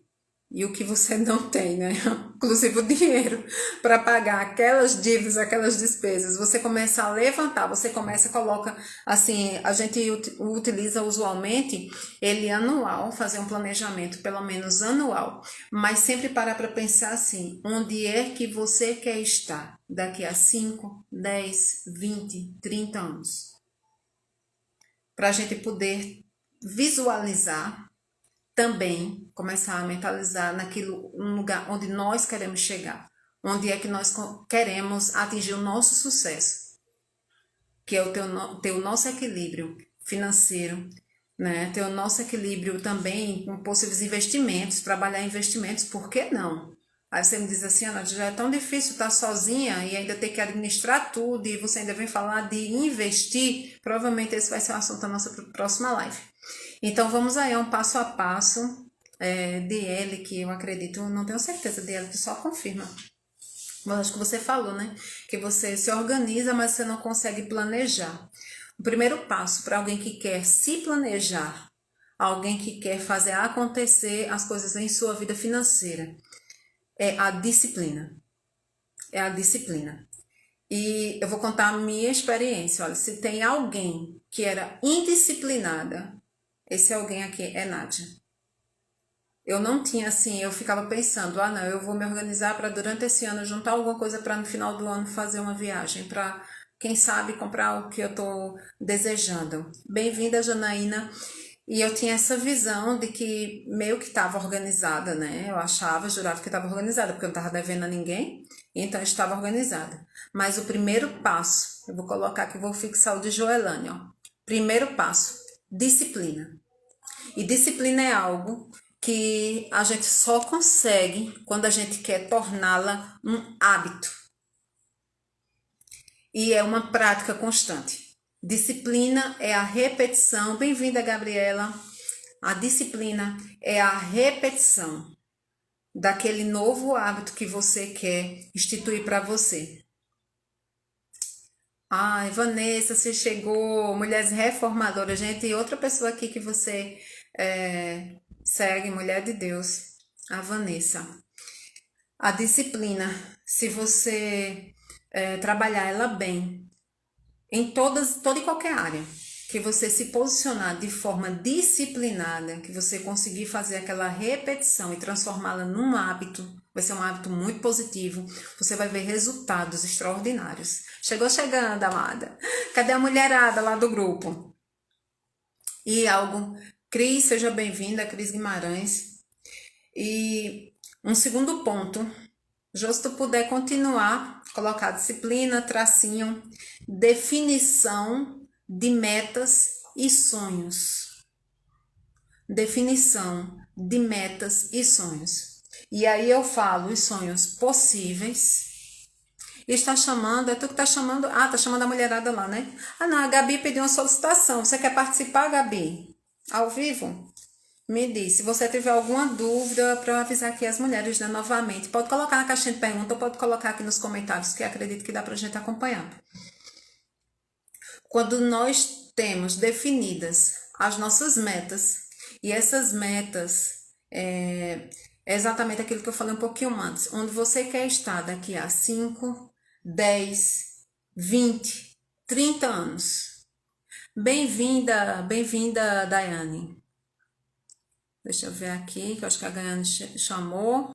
e o que você não tem, né? Inclusive o dinheiro para pagar aquelas dívidas, aquelas despesas, você começa a levantar, coloca assim, a gente utiliza usualmente ele anual, fazer um planejamento pelo menos anual, mas sempre parar para pensar assim, onde é que você quer estar daqui a 5, 10, 20, 30 anos? Para a gente poder visualizar, também começar a mentalizar um lugar onde nós queremos chegar, onde é que nós queremos atingir o nosso sucesso, que é ter o nosso equilíbrio financeiro, né? Ter o nosso equilíbrio também com possíveis investimentos, trabalhar em investimentos, por que não? Aí você me diz assim, Ana, já é tão difícil estar sozinha e ainda ter que administrar tudo e você ainda vem falar de investir, provavelmente esse vai ser o assunto da nossa próxima live. Então vamos aí a um passo a passo DL, que eu acredito, não tenho certeza, DL que só confirma. Mas acho que você falou, né? Que você se organiza, mas você não consegue planejar. O primeiro passo para alguém que quer se planejar, alguém que quer fazer acontecer as coisas em sua vida financeira, é a disciplina. É a disciplina. E eu vou contar a minha experiência. Olha, se tem alguém que era indisciplinada, esse alguém aqui é Nádia. Eu não tinha assim, eu ficava pensando, não, eu vou me organizar para durante esse ano juntar alguma coisa para no final do ano fazer uma viagem, para quem sabe comprar o que eu estou desejando. Bem-vinda, Janaína. E eu tinha essa visão de que meio que estava organizada, né? Eu jurava que estava organizada, porque eu não estava devendo a ninguém, então eu estava organizada. Mas o primeiro passo, eu vou colocar aqui, vou fixar o de Joelane, ó. Primeiro passo, disciplina. E disciplina é algo que a gente só consegue quando a gente quer torná-la um hábito. E é uma prática constante. Disciplina é a repetição. Bem-vinda, Gabriela. A disciplina é a repetição daquele novo hábito que você quer instituir para você. Ai, Vanessa, você chegou, Mulheres Reformadoras, gente, e outra pessoa aqui que você segue, Mulher de Deus, a Vanessa. A disciplina, se você trabalhar ela bem, em toda e qualquer área, que você se posicionar de forma disciplinada, que você conseguir fazer aquela repetição e transformá-la num hábito, vai ser um hábito muito positivo, você vai ver resultados extraordinários. Chegou chegando, amada. Cadê a mulherada lá do grupo? E algo. Cris, seja bem-vinda, Cris Guimarães. E um segundo ponto, Jô, se tu puder continuar, colocar disciplina, tracinho, definição de metas e sonhos. Definição de metas e sonhos. E aí eu falo os sonhos possíveis. E está chamando, é tu que está chamando? Ah, tá chamando a mulherada lá, né? Ah, não, a Gabi pediu uma solicitação. Você quer participar, Gabi? Ao vivo? Me diz, se você tiver alguma dúvida, para eu avisar aqui as mulheres, né, novamente. Pode colocar na caixinha de pergunta ou pode colocar aqui nos comentários, que acredito que dá para a gente acompanhar. Quando nós temos definidas as nossas metas, e essas metas é exatamente aquilo que eu falei um pouquinho antes, onde você quer estar daqui a 5, 10, 20, 30 anos. Bem-vinda, bem-vinda, Daiane. Deixa eu ver aqui, que eu acho que a Daiane chamou.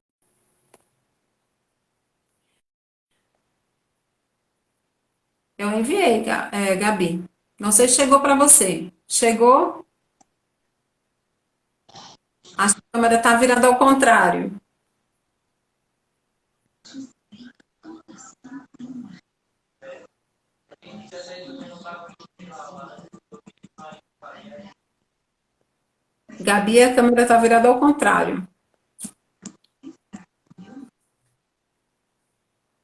Eu enviei, Gabi. Não sei se chegou para você. Chegou? A câmera está virada ao contrário. Gabi, a câmera está virada ao contrário.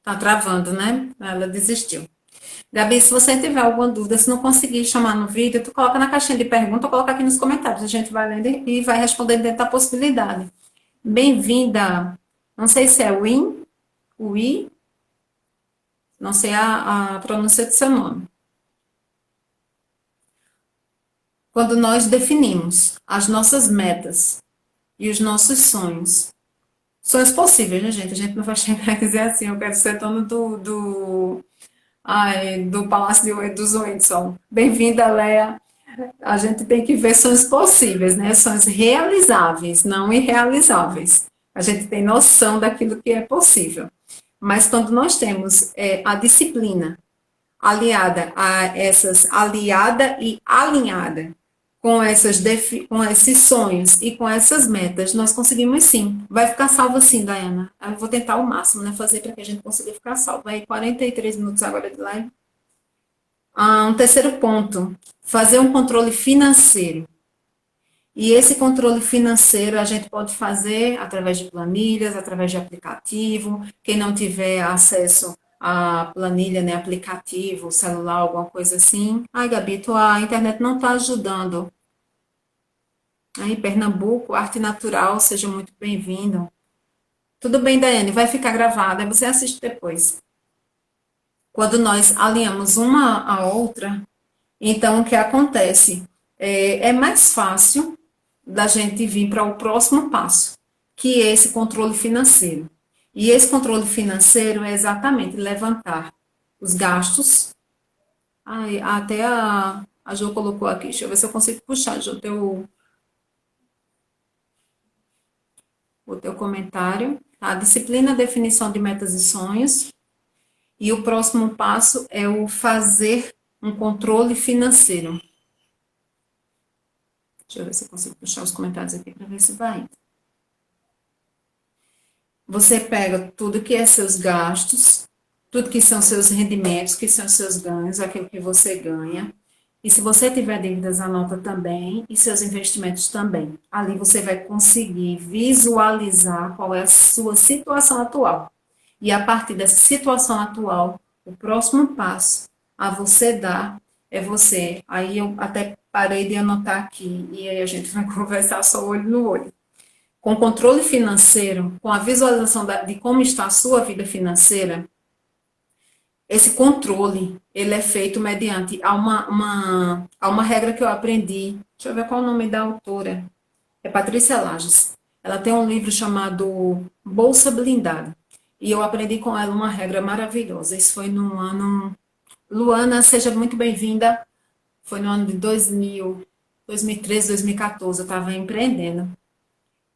Tá travando, né? Ela desistiu. Gabi, se você tiver alguma dúvida, se não conseguir chamar no vídeo, tu coloca na caixinha de pergunta ou coloca aqui nos comentários. A gente vai lendo e vai respondendo dentro da possibilidade. Bem-vinda. Não sei se é Win, não sei a pronúncia do seu nome. Quando nós definimos as nossas metas e os nossos sonhos possíveis, né, gente? A gente não vai chegar e dizer assim, eu quero ser dono do Palácio dos Windsor. Bem-vinda, Léa. A gente tem que ver sonhos possíveis, né? Sonhos realizáveis, não irrealizáveis. A gente tem noção daquilo que é possível. Mas quando nós temos a disciplina aliada e alinhada com esses sonhos e com essas metas, nós conseguimos sim. Vai ficar salvo sim, Dayana. Eu vou tentar o máximo, né? Fazer para que a gente consiga ficar salvo. Aí, 43 minutos agora de live. Um terceiro ponto, fazer um controle financeiro. E esse controle financeiro a gente pode fazer através de planilhas, através de aplicativo. Quem não tiver acesso à planilha, né, aplicativo, celular, alguma coisa assim. Ai, Gabi, a internet não está ajudando. Aí, Pernambuco, Arte Natural, seja muito bem-vindo. Tudo bem, Daiane, vai ficar gravado, aí você assiste depois. Quando nós alinhamos uma a outra, então o que acontece? É mais fácil da gente vir para o próximo passo, que é esse controle financeiro. E esse controle financeiro é exatamente levantar os gastos. Ai, até a Jo colocou aqui, deixa eu ver se eu consigo puxar, Jo, o teu comentário. A disciplina, definição de metas e sonhos. E o próximo passo é o fazer um controle financeiro. Deixa eu ver se eu consigo puxar os comentários aqui para ver se vai. Você pega tudo que é seus gastos, tudo que são seus rendimentos, que são seus ganhos, aquilo que você ganha. E se você tiver dívidas, anota também, e seus investimentos também. Ali você vai conseguir visualizar qual é a sua situação atual. E a partir dessa situação atual, o próximo passo a você dar é você. Aí eu até parei de anotar aqui, e aí a gente vai conversar só olho no olho. com controle financeiro, com a visualização de como está a sua vida financeira, esse controle, ele é feito mediante a uma regra que eu aprendi. Deixa eu ver qual é o nome da autora. É Patrícia Lages. Ela tem um livro chamado Bolsa Blindada. E eu aprendi com ela uma regra maravilhosa. Isso foi no ano... Luana, seja muito bem-vinda. Foi no ano de 2013, 2014. Eu estava empreendendo.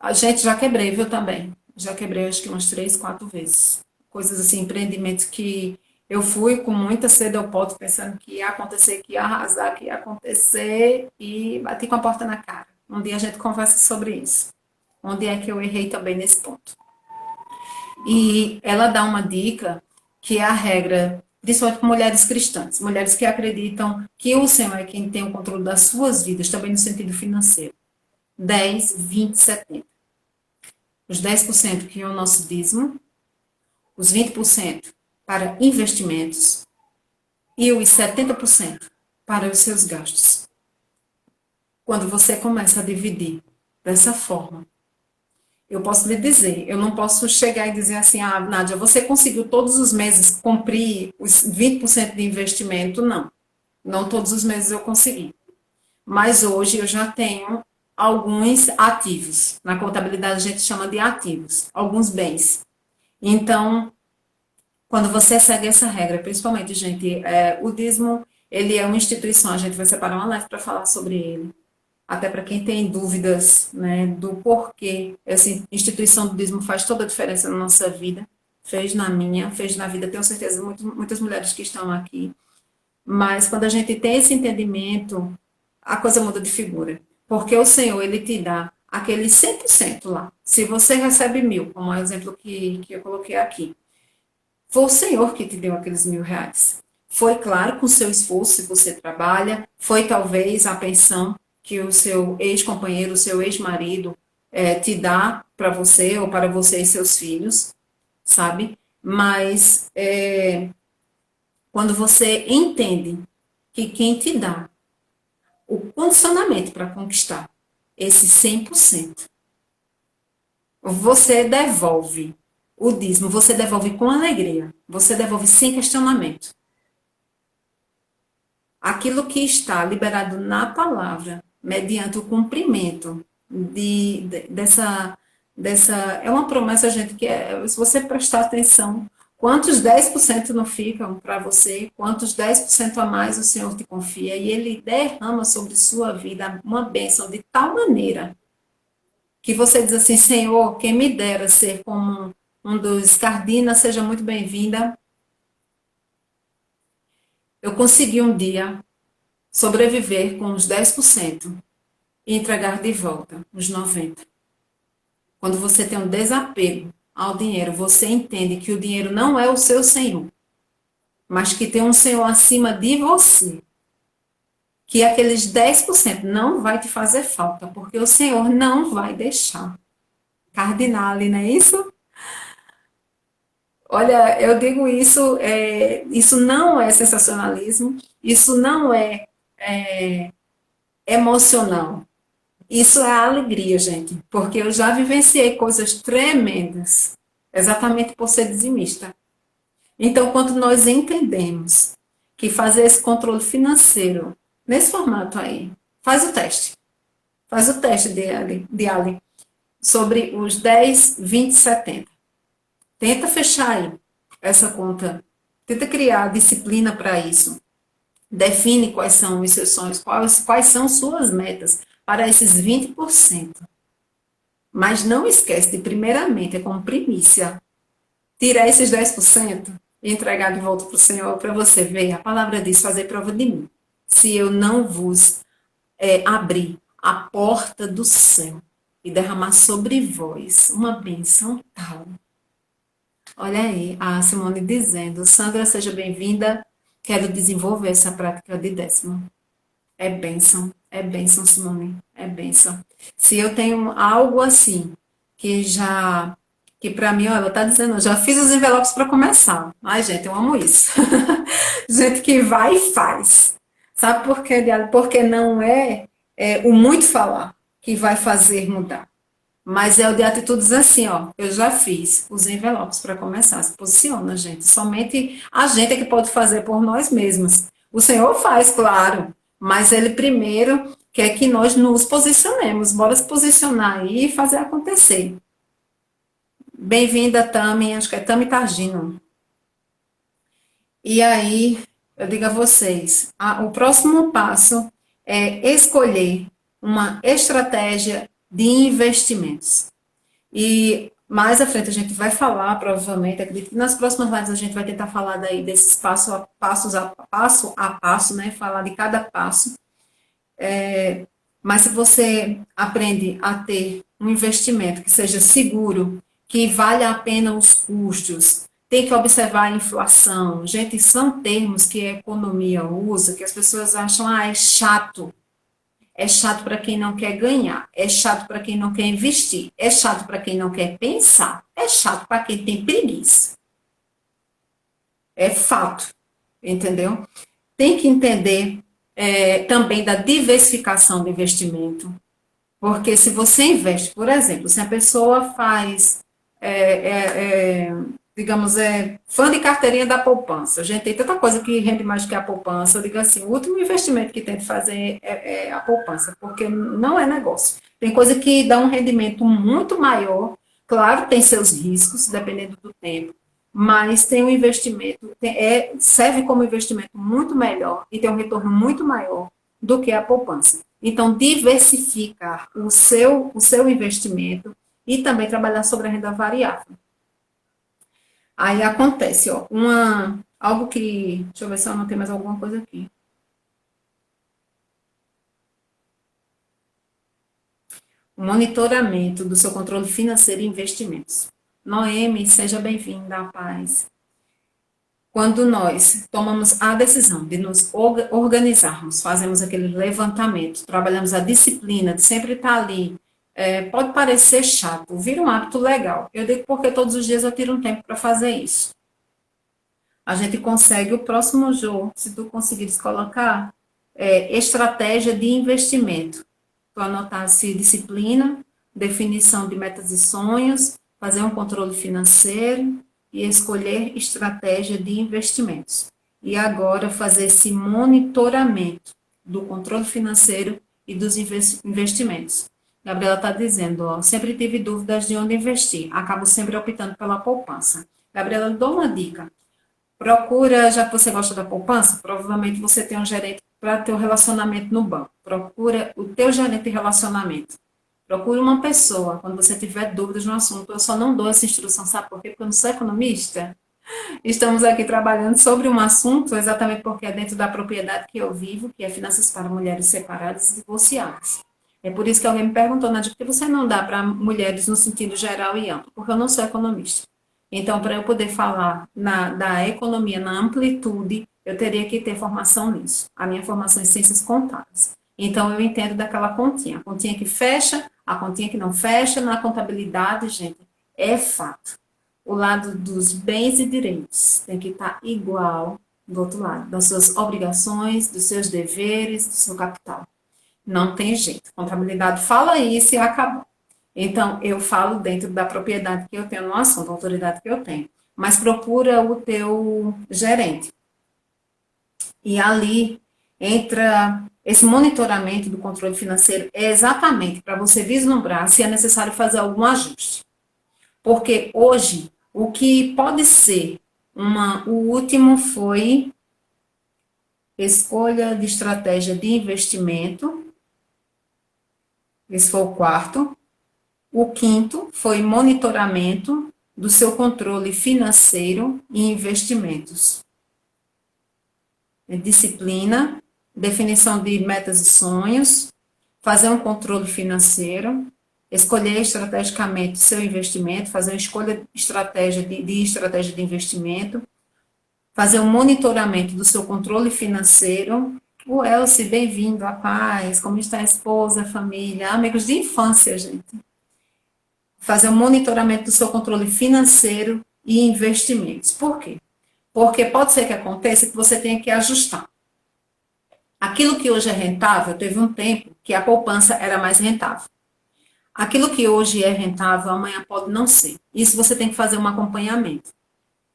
A gente já quebrei, viu, também. Já quebrei, acho que umas 3, 4 vezes. Coisas assim, empreendimentos que eu fui com muita sede ao pote, pensando que ia acontecer, que ia arrasar, que ia acontecer, e bati com a porta na cara. Um dia a gente conversa sobre isso. Onde é que eu errei também nesse ponto. E ela dá uma dica que é a regra, principalmente para mulheres cristãs, mulheres que acreditam que o Senhor é quem tem o controle das suas vidas, também no sentido financeiro. 10, 20, 70. Os 10% que é o nosso dízimo, os 20% para investimentos e os 70% para os seus gastos. Quando você começa a dividir dessa forma, eu posso lhe dizer, eu não posso chegar e dizer assim, ah, Nádia, você conseguiu todos os meses cumprir os 20% de investimento? Não. Não todos os meses eu consegui. Mas hoje eu já tenho alguns ativos. Na contabilidade a gente chama de ativos, alguns bens. Então, quando você segue essa regra, principalmente, gente, o dízimo, ele é uma instituição, a gente vai separar uma live para falar sobre ele. Até para quem tem dúvidas, né, do porquê essa instituição do dízimo faz toda a diferença na nossa vida. Fez na minha, fez na vida, tenho certeza, muitas mulheres que estão aqui. Mas quando a gente tem esse entendimento, a coisa muda de figura. Porque o Senhor, ele te dá aquele 100% lá. Se você recebe 1.000, como é o exemplo que eu coloquei aqui, foi o Senhor que te deu aqueles R$ 1.000. Foi, claro, com o seu esforço, se você trabalha, foi talvez a pensão que o seu ex-companheiro, o seu ex-marido te dá para você ou para você e seus filhos, sabe? Mas quando você entende que quem te dá o condicionamento para conquistar esse 100%, você devolve o dízimo, você devolve com alegria, você devolve sem questionamento. Aquilo que está liberado na palavra, mediante o cumprimento dessa. É uma promessa, gente, que se você prestar atenção, quantos 10% não ficam para você, quantos 10% a mais o Senhor te confia, e Ele derrama sobre sua vida uma bênção de tal maneira que você diz assim, Senhor, quem me dera ser como um dos Cardina, seja muito bem-vinda. Eu consegui um dia sobreviver com os 10% e entregar de volta os 90%. Quando você tem um desapego ao dinheiro, você entende que o dinheiro não é o seu senhor, mas que tem um senhor acima de você. Que aqueles 10% não vai te fazer falta, porque o Senhor não vai deixar. Cardinale, não é isso? Olha, eu digo isso, isso não é sensacionalismo, isso não é emocional. Isso é alegria, gente, porque eu já vivenciei coisas tremendas, exatamente por ser dizimista. Então, quando nós entendemos que fazer esse controle financeiro, nesse formato aí, faz o teste de Ali, sobre os 10, 20, 70. Tenta fechar aí essa conta, tenta criar disciplina para isso. Define quais são os seus sonhos, quais são suas metas para esses 20%. Mas não esquece de, primeiramente, como primícia, tirar esses 10% e entregar de volta para o Senhor, para você ver. A palavra diz, fazer prova de mim. Se eu não vos abrir a porta do céu e derramar sobre vós uma bênção tal. Olha aí, a Simone dizendo, Sandra, seja bem-vinda, quero desenvolver essa prática de décimo. É bênção, Simone, é bênção. Se eu tenho algo assim, que para mim, ó, ela tá dizendo, eu já fiz os envelopes para começar. Ai, gente, eu amo isso. Gente que vai e faz. Sabe por quê, Diário? Porque não é o muito falar que vai fazer mudar. Mas é o de atitudes assim, ó. Eu já fiz os envelopes para começar. Se posiciona, gente. Somente a gente é que pode fazer por nós mesmos. O Senhor faz, claro, mas Ele primeiro quer que nós nos posicionemos. Bora se posicionar aí e fazer acontecer. Bem-vinda, Tami. Acho que é Tami Targino. E aí, eu digo a vocês, o próximo passo é escolher uma estratégia de investimentos. E mais à frente a gente vai falar, provavelmente, acredito que nas próximas lives a gente vai tentar falar daí desses passo a passo, né? Falar de cada passo. Mas se você aprende a ter um investimento que seja seguro, que valha a pena os custos, tem que observar a inflação. Gente, são termos que a economia usa, que as pessoas acham, é chato. É chato para quem não quer ganhar, é chato para quem não quer investir, é chato para quem não quer pensar, é chato para quem tem preguiça. É fato, entendeu? Tem que entender também da diversificação do investimento, porque se você investe, por exemplo, se a pessoa faz, é, é, é, digamos, fã de carteirinha da poupança, gente, tem tanta coisa que rende mais que a poupança, eu digo assim, o último investimento que tem que fazer é a poupança, porque não é negócio. Tem coisa que dá um rendimento muito maior, claro, tem seus riscos, dependendo do tempo, mas tem um investimento, serve como investimento muito melhor e tem um retorno muito maior do que a poupança. Então, diversificar o seu investimento e também trabalhar sobre a renda variável. Aí acontece, ó, algo que, deixa eu ver se eu não tenho mais alguma coisa aqui. O monitoramento do seu controle financeiro e investimentos. Noemi, seja bem-vinda, paz. Quando nós tomamos a decisão de nos organizarmos, fazemos aquele levantamento, trabalhamos a disciplina de sempre estar ali, pode parecer chato, vira um hábito legal. Eu digo porque todos os dias eu tiro um tempo para fazer isso. A gente consegue o próximo jogo, se tu conseguires colocar, estratégia de investimento. Tu anotar-se disciplina, definição de metas e sonhos, fazer um controle financeiro e escolher estratégia de investimentos. E agora fazer esse monitoramento do controle financeiro e dos investimentos. Gabriela está dizendo, ó, sempre tive dúvidas de onde investir, acabo sempre optando pela poupança. Gabriela, dou uma dica. Procura, já que você gosta da poupança, provavelmente você tem um gerente para ter um relacionamento no banco. Procura o teu gerente de relacionamento. Procure uma pessoa, quando você tiver dúvidas no assunto. Eu só não dou essa instrução, sabe por quê? Porque eu não sou economista. Estamos aqui trabalhando sobre um assunto, exatamente porque é dentro da propriedade que eu vivo, que é finanças para mulheres separadas e divorciadas. É por isso que alguém me perguntou, Nádia, por que você não dá para mulheres no sentido geral e amplo? Porque eu não sou economista. Então, para eu poder falar da economia na amplitude, eu teria que ter formação nisso. A minha formação é em ciências contábeis. Então, eu entendo daquela continha. A continha que fecha, a continha que não fecha, na contabilidade, gente, é fato. O lado dos bens e direitos tem que estar igual do outro lado, das suas obrigações, dos seus deveres, do seu capital. Não tem jeito. Contabilidade fala isso e acabou. Então, eu falo dentro da propriedade que eu tenho no assunto, a autoridade que eu tenho. Mas procura o teu gerente. E ali entra esse monitoramento do controle financeiro, é exatamente para você vislumbrar se é necessário fazer algum ajuste. Porque hoje, o que pode ser o último foi escolha de estratégia de investimento. Esse foi o quarto. O quinto foi monitoramento do seu controle financeiro e investimentos. Disciplina, definição de metas e sonhos, fazer um controle financeiro, escolher estrategicamente seu investimento, fazer uma escolha de estratégia de investimento, fazer um monitoramento do seu controle financeiro. O Elcio, bem-vindo, a paz, como está a esposa, a família, amigos de infância, gente. Fazer um monitoramento do seu controle financeiro e investimentos. Por quê? Porque pode ser que aconteça que você tenha que ajustar. Aquilo que hoje é rentável, teve um tempo que a poupança era mais rentável. Aquilo que hoje é rentável, amanhã pode não ser. Isso você tem que fazer um acompanhamento.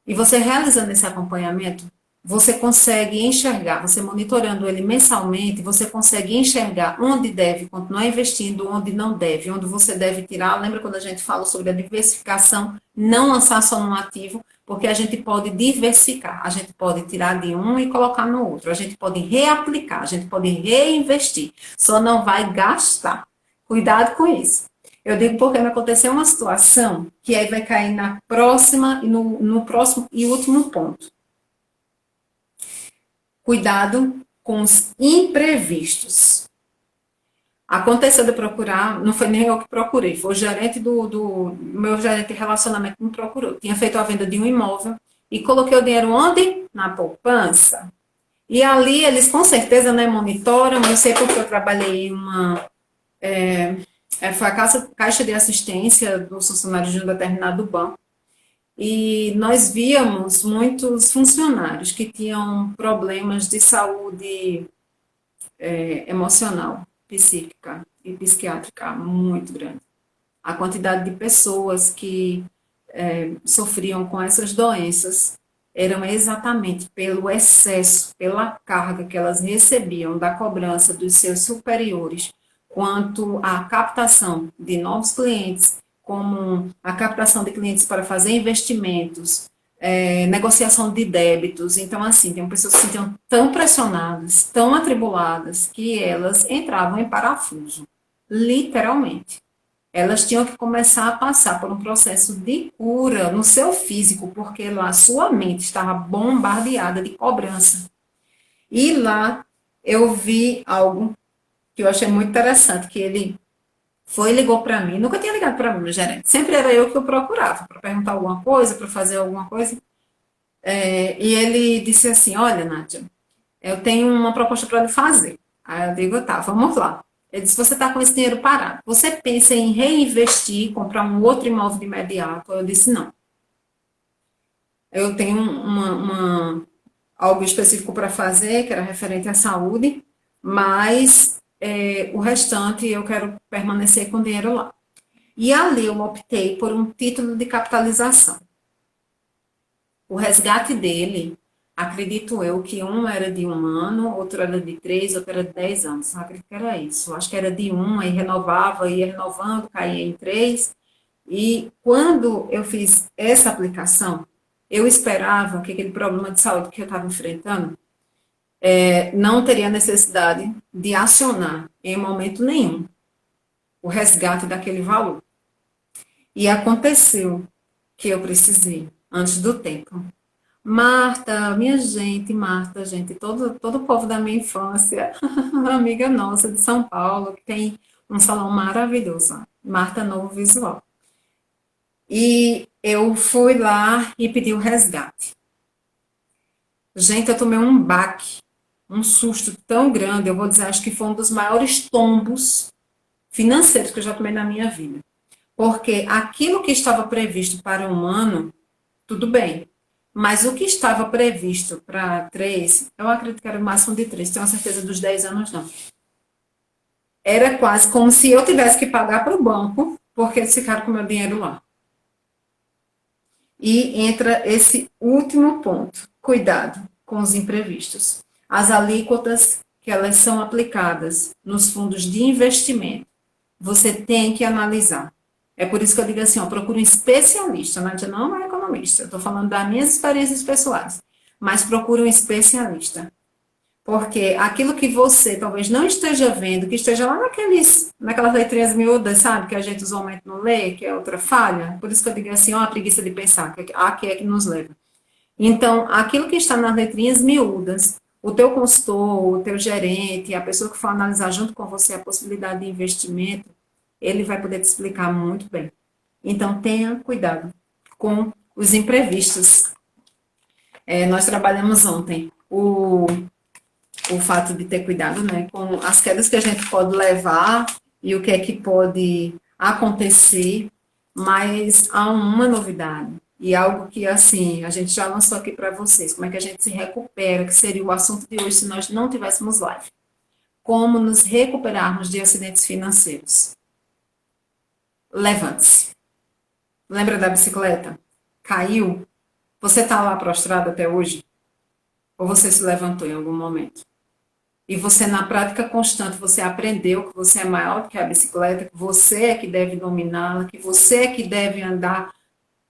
E você realizando esse acompanhamento, você consegue enxergar, você monitorando ele mensalmente, você consegue enxergar onde deve continuar investindo, onde não deve, onde você deve tirar. Lembra quando a gente falou sobre a diversificação, não lançar só num ativo, porque a gente pode diversificar, a gente pode tirar de um e colocar no outro, a gente pode reaplicar, a gente pode reinvestir, só não vai gastar. Cuidado com isso. Eu digo porque vai acontecer uma situação que aí vai cair na próxima e no próximo e último ponto. Cuidado com os imprevistos. Aconteceu de procurar, não foi nem eu que procurei, foi o gerente do meu gerente de relacionamento que me procurou. Tinha feito a venda de um imóvel e coloquei o dinheiro onde? Na poupança. E ali eles com certeza, né, monitoram. Eu sei porque eu trabalhei em uma foi a caixa de assistência dos funcionários de um determinado banco. E nós víamos muitos funcionários que tinham problemas de saúde emocional, psíquica e psiquiátrica muito grande. A quantidade de pessoas que sofriam com essas doenças eram exatamente pelo excesso, pela carga que elas recebiam da cobrança dos seus superiores, quanto à captação de novos clientes, como a captação de clientes para fazer investimentos, negociação de débitos. Então, assim, tem pessoas que se sentiam tão pressionadas, tão atribuladas, que elas entravam em parafuso, literalmente. Elas tinham que começar a passar por um processo de cura no seu físico, porque lá sua mente estava bombardeada de cobrança. E lá eu vi algo que eu achei muito interessante, que ele foi e ligou para mim, nunca tinha ligado para mim, meu gerente, sempre era eu que eu procurava, para perguntar alguma coisa, para fazer alguma coisa, e ele disse assim, olha, Nádia, eu tenho uma proposta para lhe fazer. Aí eu digo, tá, vamos lá. Ele disse, você está com esse dinheiro parado. Você pensa em reinvestir, comprar um outro imóvel de imediato? Eu disse, não. Eu tenho algo específico para fazer, que era referente à saúde, mas o restante eu quero permanecer com o dinheiro lá. E ali eu optei por um título de capitalização. O resgate dele, acredito eu, que um era de 1 ano, outro era de 3, outro era de 10 anos. Eu acredito que era isso. Acho que era de 1, aí renovava, ia renovando, caía em 3. E quando eu fiz essa aplicação, eu esperava que aquele problema de saúde que eu estava enfrentando não teria necessidade de acionar em momento nenhum o resgate daquele valor. E aconteceu que eu precisei antes do tempo. Marta, minha gente, Marta, gente, todo o povo da minha infância, amiga nossa de São Paulo, que tem um salão maravilhoso, Marta Novo Visual. E eu fui lá e pedi o resgate. Gente, eu tomei um baque, um susto tão grande, eu vou dizer, acho que foi um dos maiores tombos financeiros que eu já tomei na minha vida. Porque aquilo que estava previsto para 1 ano, tudo bem. Mas o que estava previsto para 3, eu acredito que era o máximo de 3, tenho certeza dos 10 anos não. Era quase como se eu tivesse que pagar para o banco, porque eles ficaram com o meu dinheiro lá. E entra esse último ponto, cuidado com os imprevistos. As alíquotas que elas são aplicadas nos fundos de investimento, você tem que analisar. É por isso que eu digo assim, ó, procure um especialista, Nádia não é economista, eu estou falando das minhas experiências pessoais, mas procure um especialista. Porque aquilo que você talvez não esteja vendo, que esteja lá naquelas letrinhas miúdas, sabe, que a gente usualmente não lê, que é outra falha, por isso que eu digo assim, ó, a preguiça de pensar, que aqui é que nos leva. Então, aquilo que está nas letrinhas miúdas, o teu consultor, o teu gerente, a pessoa que for analisar junto com você a possibilidade de investimento, ele vai poder te explicar muito bem. Então, tenha cuidado com os imprevistos. Nós trabalhamos ontem o fato de ter cuidado, né, com as quedas que a gente pode levar e o que é que pode acontecer, mas há uma novidade e algo que, assim, a gente já lançou aqui para vocês, como é que a gente se recupera, que seria o assunto de hoje se nós não tivéssemos live. Como nos recuperarmos de acidentes financeiros. levante-se. Lembra da bicicleta? Caiu? Você está lá prostrado até hoje? Ou você se levantou em algum momento? E você, na prática constante, você aprendeu que você é maior do que a bicicleta, que você é que deve dominá-la, que você é que deve andar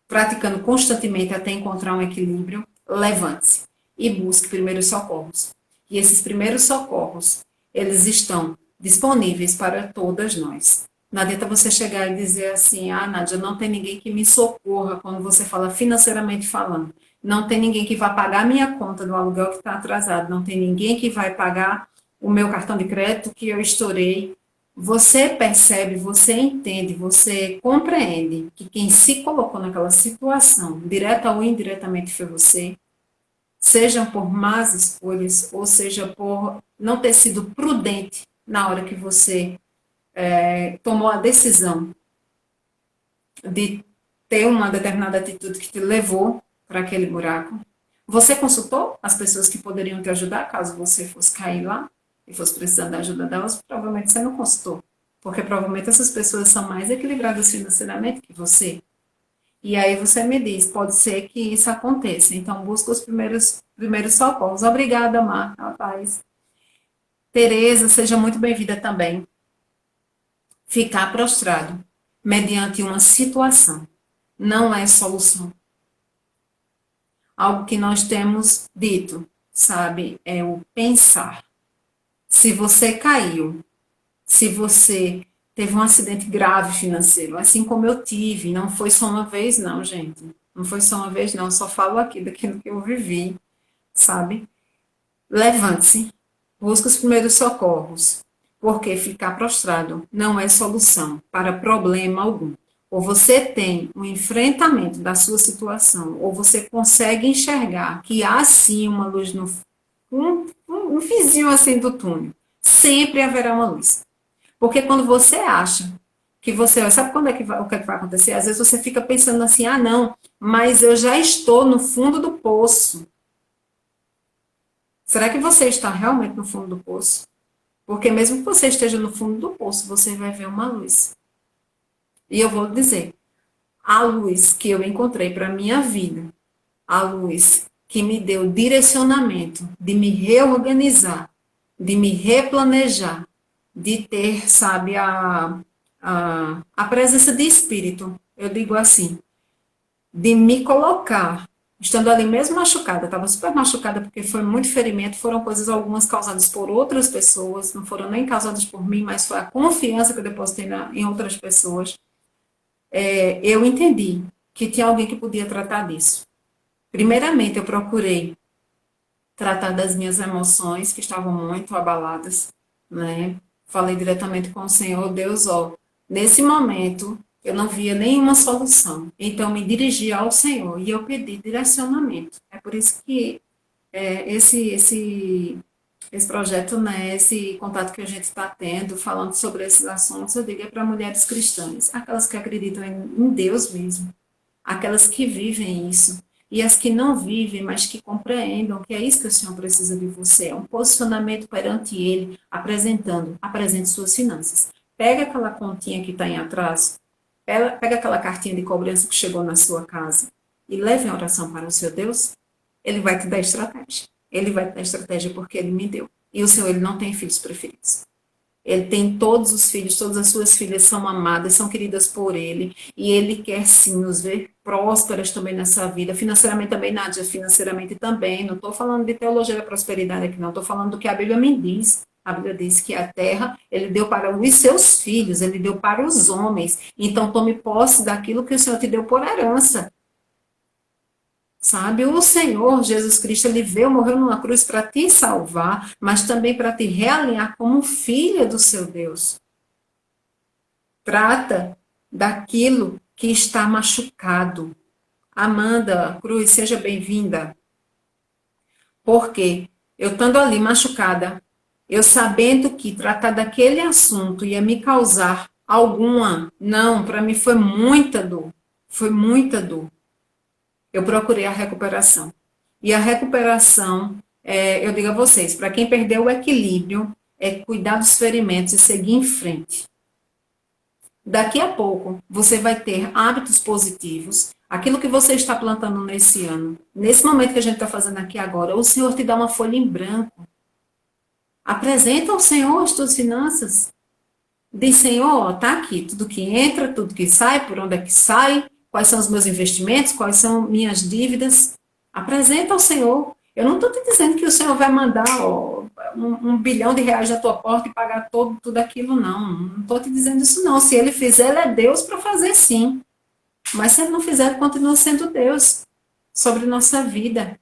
praticando constantemente até encontrar um equilíbrio. Levante-se e busque primeiros socorros. E esses primeiros socorros, eles estão disponíveis para todas nós. Não adianta você chegar e dizer assim, Nádia, não tem ninguém que me socorra quando você fala financeiramente falando. Não tem ninguém que vai pagar a minha conta do aluguel que está atrasado. Não tem ninguém que vai pagar o meu cartão de crédito que eu estourei. Você percebe, você entende, você compreende que quem se colocou naquela situação, direta ou indiretamente, foi você, seja por más escolhas, ou seja por não ter sido prudente na hora que você tomou a decisão de ter uma determinada atitude que te levou para aquele buraco. Você consultou as pessoas que poderiam te ajudar caso você fosse cair lá e fosse precisando da ajuda delas? Provavelmente você não consultou, porque provavelmente essas pessoas são mais equilibradas financeiramente que você. E aí você me diz, pode ser que isso aconteça. Então busca os primeiros socorros. Obrigada, Marta, rapaz. Tereza, seja muito bem-vinda também. Ficar prostrado mediante uma situação não é solução. Algo que nós temos dito, sabe, é o pensar. Se você caiu, se você teve um acidente grave financeiro, assim como eu tive, não foi só uma vez não, gente. Não foi só uma vez não, só falo aqui daquilo que eu vivi, sabe? Levante-se, busque os primeiros socorros, porque ficar prostrado não é solução para problema algum. Ou você tem um enfrentamento da sua situação, ou você consegue enxergar que há sim uma luz no um fizinho assim do túnel. Sempre haverá uma luz. Porque quando você acha que você, sabe quando é que vai, o que é que vai acontecer? Às vezes você fica pensando assim, não, mas eu já estou no fundo do poço. Será que você está realmente no fundo do poço? Porque mesmo que você esteja no fundo do poço, você vai ver uma luz. E eu vou dizer, a luz que eu encontrei para a minha vida, a luz que me deu direcionamento de me reorganizar, de me replanejar, de ter, sabe, a presença de espírito, eu digo assim, de me colocar, estando ali mesmo machucada, estava super machucada porque foi muito ferimento, foram coisas algumas causadas por outras pessoas, não foram nem causadas por mim, mas foi a confiança que eu depositei em outras pessoas. Eu entendi que tinha alguém que podia tratar disso. Primeiramente, eu procurei tratar das minhas emoções, que estavam muito abaladas, né? Falei diretamente com o Senhor, Deus, nesse momento, eu não via nenhuma solução. Então, me dirigi ao Senhor e eu pedi direcionamento. É por isso que esse projeto, né, esse contato que a gente está tendo, falando sobre esses assuntos, eu digo para mulheres cristãs, aquelas que acreditam em Deus mesmo, aquelas que vivem isso, e as que não vivem, mas que compreendam que é isso que o Senhor precisa de você, é um posicionamento perante Ele, apresente suas finanças. Pega aquela continha que está em atraso, pega aquela cartinha de cobrança que chegou na sua casa e leve a oração para o seu Deus, Ele vai te dar estratégia. Ele vai te dar estratégia porque Ele me deu. E o Senhor, Ele não tem filhos preferidos. Ele tem todos os filhos, todas as suas filhas são amadas, são queridas por Ele. E Ele quer sim nos ver prósperas também nessa vida. Financeiramente também, Nádia, financeiramente também. Não estou falando de teologia da prosperidade aqui, não. Estou falando do que a Bíblia me diz. A Bíblia diz que a terra Ele deu para os seus filhos, Ele deu para os homens. Então tome posse daquilo que o Senhor te deu por herança. Sabe, o Senhor Jesus Cristo, Ele veio, morreu numa cruz para te salvar, mas também para te realinhar como filha do seu Deus. Trata daquilo que está machucado. Amanda Cruz, seja bem-vinda. Porque eu estando ali machucada, eu sabendo que tratar daquele assunto ia me causar não, para mim foi muita dor. Foi muita dor. Eu procurei a recuperação. E a recuperação, eu digo a vocês, para quem perdeu o equilíbrio, é cuidar dos ferimentos e seguir em frente. Daqui a pouco, você vai ter hábitos positivos. Aquilo que você está plantando nesse ano, nesse momento que a gente está fazendo aqui agora, o Senhor te dá uma folha em branco. Apresenta ao Senhor as tuas finanças. Diz, Senhor, tá aqui, tudo que entra, tudo que sai, por onde é que sai, quais são os meus investimentos, quais são minhas dívidas. Apresenta ao Senhor. Eu não estou te dizendo que o Senhor vai mandar um bilhão de reais na tua porta e pagar tudo aquilo, não. Não estou te dizendo isso, não. Se ele fizer, ele é Deus para fazer sim. Mas se ele não fizer, ele continua sendo Deus sobre nossa vida.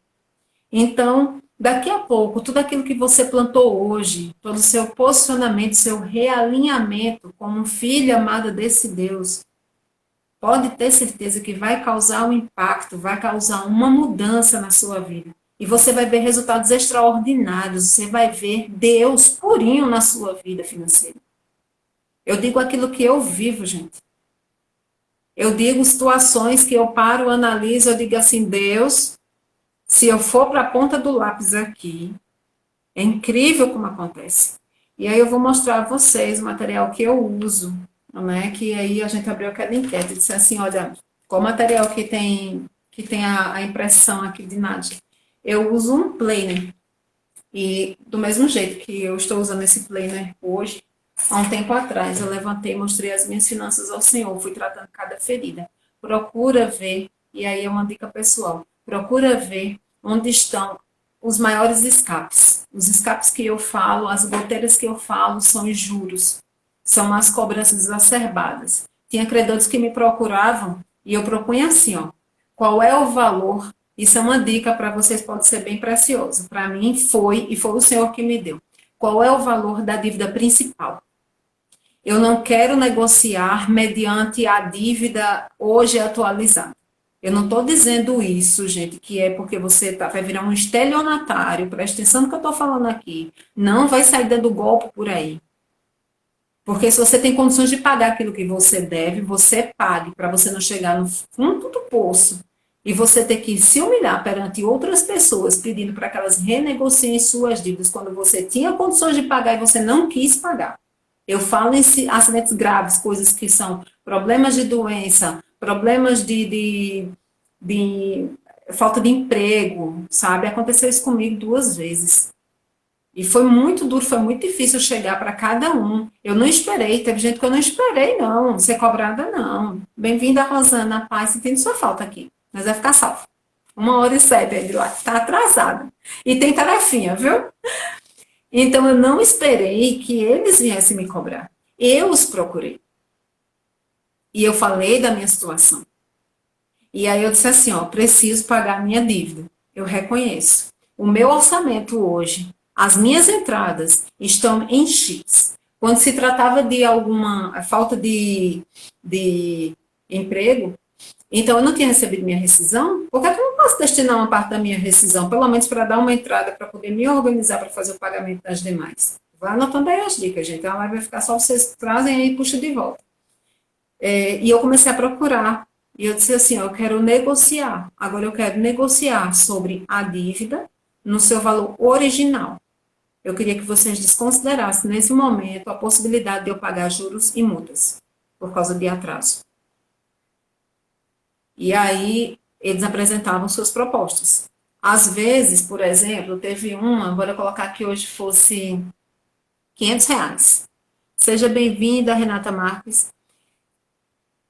Então, daqui a pouco, tudo aquilo que você plantou hoje, todo o seu posicionamento, seu realinhamento como um filho amado desse Deus, pode ter certeza que vai causar um impacto, vai causar uma mudança na sua vida. E você vai ver resultados extraordinários, você vai ver Deus purinho na sua vida financeira. Eu digo aquilo que eu vivo, gente. Eu digo situações que eu paro, analiso, eu digo assim, Deus, se eu for para a ponta do lápis aqui, é incrível como acontece. E aí eu vou mostrar a vocês o material que eu uso, né? Que aí a gente abriu aquela enquete e disse assim, olha, qual material que tem a impressão aqui de Nádia? Eu uso um planner. E do mesmo jeito que eu estou usando esse planner hoje, há um tempo atrás eu levantei e mostrei as minhas finanças ao Senhor, fui tratando cada ferida. Procura ver, e aí é uma dica pessoal, procura ver onde estão os maiores escapes. Os escapes que eu falo, as goteiras que eu falo são os juros, são as cobranças exacerbadas. Tinha credores que me procuravam e eu propunha assim, ó, qual é o valor? Isso é uma dica para vocês, pode ser bem preciosa. Para mim foi, e foi o Senhor que me deu. Qual é o valor da dívida principal? Eu não quero negociar mediante a dívida hoje atualizada. Eu não estou dizendo isso, gente, que é porque você vai virar um estelionatário, presta atenção no que eu estou falando aqui. Não vai sair dando golpe por aí. Porque se você tem condições de pagar aquilo que você deve, você pague, para você não chegar no fundo do poço e você ter que se humilhar perante outras pessoas pedindo para que elas renegociem suas dívidas quando você tinha condições de pagar e você não quis pagar. Eu falo em acidentes graves, coisas que são problemas de doença, problemas de falta de emprego, sabe? Aconteceu isso comigo 2 vezes. E foi muito duro, foi muito difícil chegar para cada um. Eu não esperei, teve gente que eu não esperei, não, ser cobrada, não. Bem-vinda, Rosana, paz, sentindo sua falta aqui. Mas vai ficar salvo. 1h07 aí de lá, está atrasada. E tem tarefinha, viu? Então eu não esperei que eles viessem me cobrar. Eu os procurei. E eu falei da minha situação. E aí eu disse assim, ó, preciso pagar a minha dívida. Eu reconheço. O meu orçamento hoje, as minhas entradas estão em X. Quando se tratava de alguma falta de emprego, então eu não tinha recebido minha rescisão, por que eu não posso destinar uma parte da minha rescisão, pelo menos para dar uma entrada, para poder me organizar para fazer o pagamento das demais? Vai anotando aí as dicas, gente. A live vai ficar só vocês trazem aí e puxa de volta. E eu comecei a procurar. E eu disse assim, ó, eu quero negociar. Agora eu quero negociar sobre a dívida no seu valor original. Eu queria que vocês desconsiderassem nesse momento a possibilidade de eu pagar juros e multas por causa de atraso. E aí eles apresentavam suas propostas. Às vezes, por exemplo, teve uma, vou colocar que hoje fosse R$ 500. Seja bem-vinda, Renata Marques.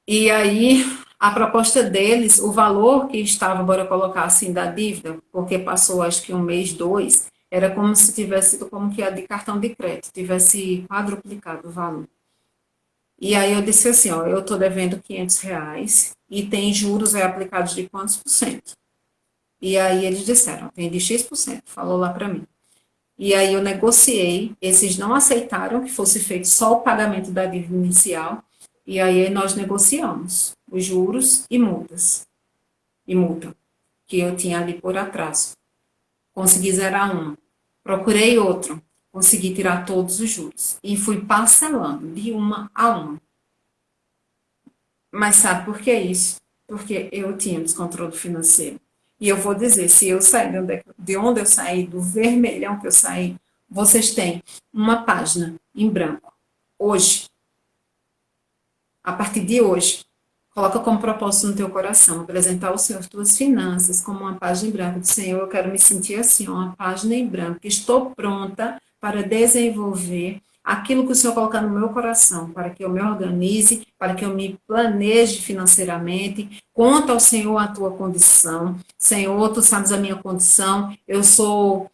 E aí, a proposta deles, o valor que estava, bora colocar assim, da dívida, porque passou acho que 1 mês, 2, era como se tivesse sido como que a de cartão de crédito, tivesse quadruplicado o valor. E aí eu disse assim, ó, eu estou devendo R$ 500 e tem juros aplicados de quantos por cento? E aí eles disseram, tem de X%, falou lá para mim. E aí eu negociei, esses não aceitaram que fosse feito só o pagamento da dívida inicial, e aí nós negociamos os juros e multas. E multa, que eu tinha ali por atraso. Consegui zerar uma. Procurei outro. Consegui tirar todos os juros. E fui parcelando de uma a uma. Mas sabe por que isso? Porque eu tinha descontrole financeiro. E eu vou dizer, se eu sair de onde eu saí, do vermelhão que eu saí, vocês têm uma página em branco. Hoje, a partir de hoje, coloca como propósito no teu coração apresentar ao Senhor tuas finanças como uma página em branco. Senhor, eu quero me sentir assim, uma página em branco. Estou pronta para desenvolver aquilo que o Senhor colocar no meu coração, para que eu me organize, para que eu me planeje financeiramente. Conta ao Senhor a tua condição. Senhor, tu sabes a minha condição. Eu sou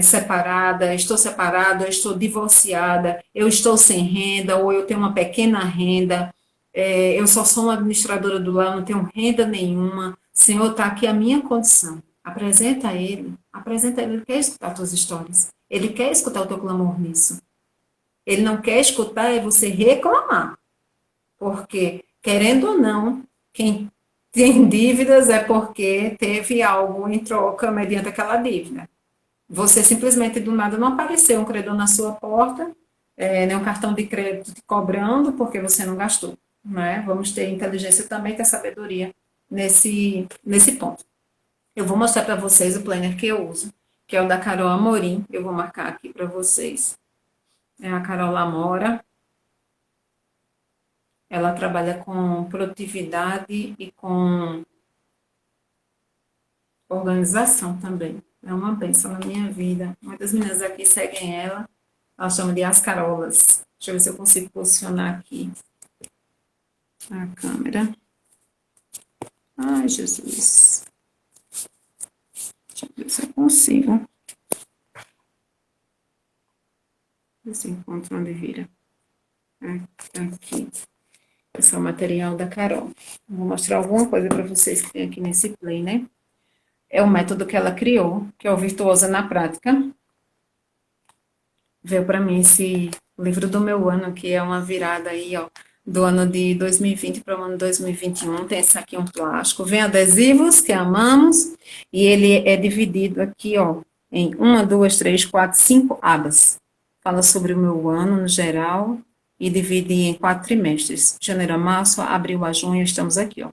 separada, eu estou divorciada, eu estou sem renda, ou eu tenho uma pequena renda, eu só sou uma administradora do lar, não tenho renda nenhuma. Senhor, está aqui a minha condição. Apresenta a ele, ele quer escutar as tuas histórias. Ele quer escutar o teu clamor nisso. Ele não quer escutar é você reclamar. Porque, querendo ou não, quem tem dívidas é porque teve algo em troca mediante aquela dívida. Você simplesmente do nada não apareceu um credor na sua porta, nem um cartão de crédito te cobrando porque você não gastou. Né? Vamos ter inteligência também, ter sabedoria nesse ponto. Eu vou mostrar para vocês o planner que eu uso, que é o da Carol Amorim. Eu vou marcar aqui para vocês. É a Carol Amora. Ela trabalha com produtividade e com organização também. É uma bênção na minha vida. Muitas meninas aqui seguem ela. Elas chamam de As Carolas. Deixa eu ver se eu consigo posicionar aqui a câmera. Ai, Jesus. Deixa eu ver se eu consigo. Ver se encontro onde vira. Aqui. Esse é o material da Carol. Vou mostrar alguma coisa para vocês que tem aqui nesse play, né? É o método que ela criou, que é o Virtuosa na Prática. Veio para mim esse livro do meu ano, que é uma virada aí, ó, do ano de 2020 para o ano 2021. Tem esse aqui um plástico. Vem adesivos, que amamos, e ele é dividido aqui, ó, em 1, 2, 3, 4, 5 abas. Fala sobre o meu ano no geral e divide em 4 trimestres. Janeiro a março, abril a junho, estamos aqui, ó.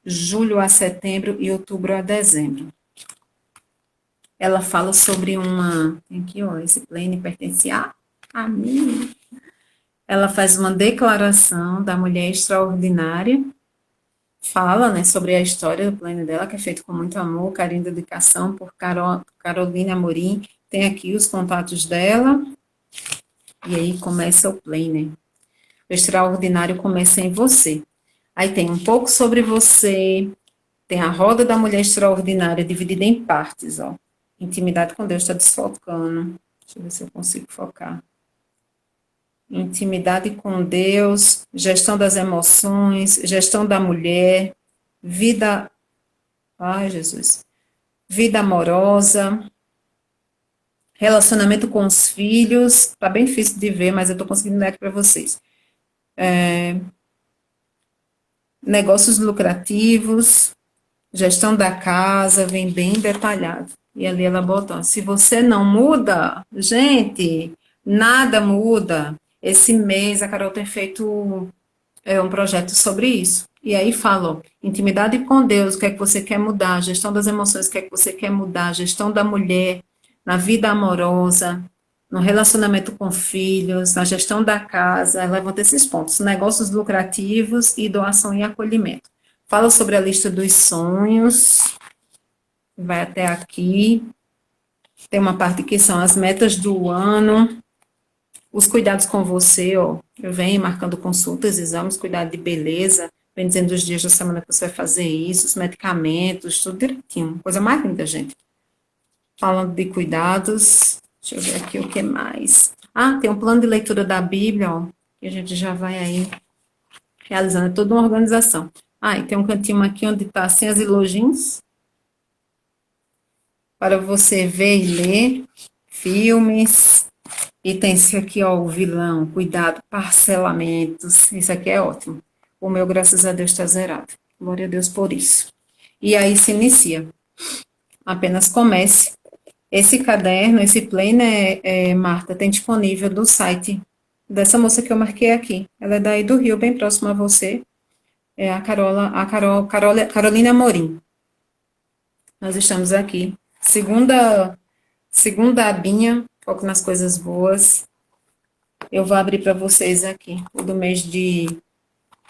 Julho a setembro e outubro a dezembro. Ela fala sobre tem aqui, ó, esse plane pertence a mim. Ela faz uma declaração da mulher extraordinária, fala, né, sobre a história do plane dela, que é feito com muito amor, carinho e dedicação por Carolina Amorim. Tem aqui os contatos dela, e aí começa o plane. O extraordinário começa em você. Aí tem um pouco sobre você, tem a roda da mulher extraordinária dividida em partes, ó. Intimidade com Deus está desfocando. Deixa eu ver se eu consigo focar. Intimidade com Deus, gestão das emoções, gestão da mulher, vida. Ai, Jesus. Vida amorosa, relacionamento com os filhos. Está bem difícil de ver, mas eu estou conseguindo ler aqui para vocês. Negócios lucrativos, gestão da casa, vem bem detalhado. E ali ela botou, se você não muda, gente, nada muda. Esse mês a Carol tem feito um projeto sobre isso. E aí fala, intimidade com Deus, o que é que você quer mudar, gestão das emoções, o que é que você quer mudar, gestão da mulher, na vida amorosa, no relacionamento com filhos, na gestão da casa, levanta esses pontos, negócios lucrativos e doação e acolhimento. Fala sobre a lista dos sonhos, vai até aqui. Tem uma parte que são as metas do ano, os cuidados com você, ó. Eu venho marcando consultas, exames, cuidado de beleza, vem dizendo os dias da semana que você vai fazer isso, os medicamentos, tudo direitinho. Coisa mais linda, gente. Falando de cuidados, deixa eu ver aqui o que mais. Tem um plano de leitura da Bíblia, ó, que a gente já vai aí realizando toda uma organização. E tem um cantinho aqui onde tá assim as elogios para você ver e ler filmes. E tem esse aqui, ó, o vilão, cuidado, parcelamentos. Isso aqui é ótimo. O meu, graças a Deus, está zerado. Glória a Deus por isso. E aí se inicia. Apenas comece. Esse caderno, esse planner, Marta, tem disponível do site dessa moça que eu marquei aqui. Ela é daí do Rio, bem próximo a você. É a Carolina Amorim. Nós estamos aqui. Segunda abinha, foco nas coisas boas. Eu vou abrir para vocês aqui, o do mês de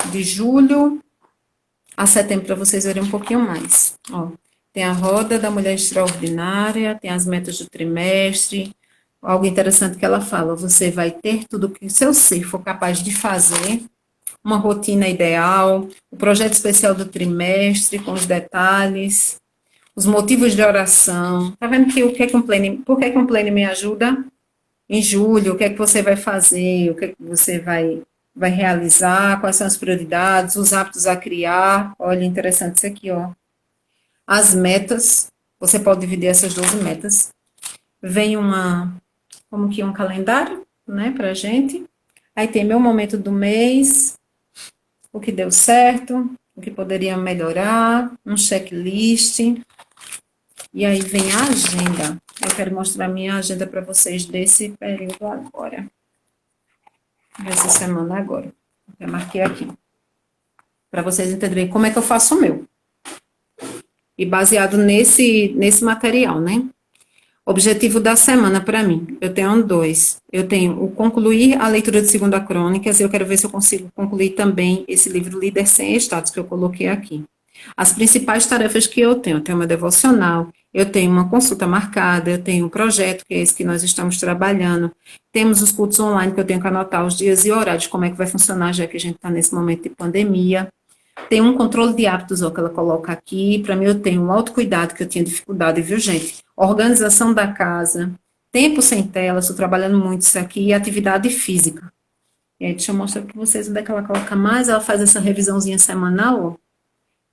de julho a setembro, para vocês verem um pouquinho mais. Ó, tem a roda da mulher extraordinária, tem as metas do trimestre. Algo interessante que ela fala: você vai ter tudo que o seu ser for capaz de fazer, uma rotina ideal, o projeto especial do trimestre, com os detalhes, os motivos de oração. Tá vendo que o que é que um plane, por que é que um plane me ajuda? Em julho, o que é que você vai fazer, o que é que você vai realizar, quais são as prioridades, os hábitos a criar. Olha, interessante isso aqui, ó. As metas, você pode dividir essas 12 metas. Vem como que um calendário, né, pra gente. Aí tem meu momento do mês, o que deu certo, o que poderia melhorar, um checklist. E aí vem a agenda. Eu quero mostrar minha agenda para vocês desse período agora. Dessa semana agora. Eu marquei aqui. Para vocês entenderem como é que eu faço o meu. E baseado nesse material, né? Objetivo da semana para mim, eu tenho dois. Eu tenho o concluir a leitura de Segunda Crônicas, e eu quero ver se eu consigo concluir também esse livro Líder Sem Status, que eu coloquei aqui. As principais tarefas que eu tenho uma devocional, eu tenho uma consulta marcada, eu tenho um projeto, que é esse que nós estamos trabalhando, temos os cultos online, que eu tenho que anotar os dias e horários, como é que vai funcionar, já que a gente está nesse momento de pandemia. Tem um controle de hábitos, ó, que ela coloca aqui. Para mim, eu tenho um autocuidado, que eu tinha dificuldade, viu, gente? Organização da casa, tempo sem tela, estou trabalhando muito isso aqui, e atividade física. E aí, deixa eu mostrar para vocês onde é que ela coloca mais. Ela faz essa revisãozinha semanal, ó.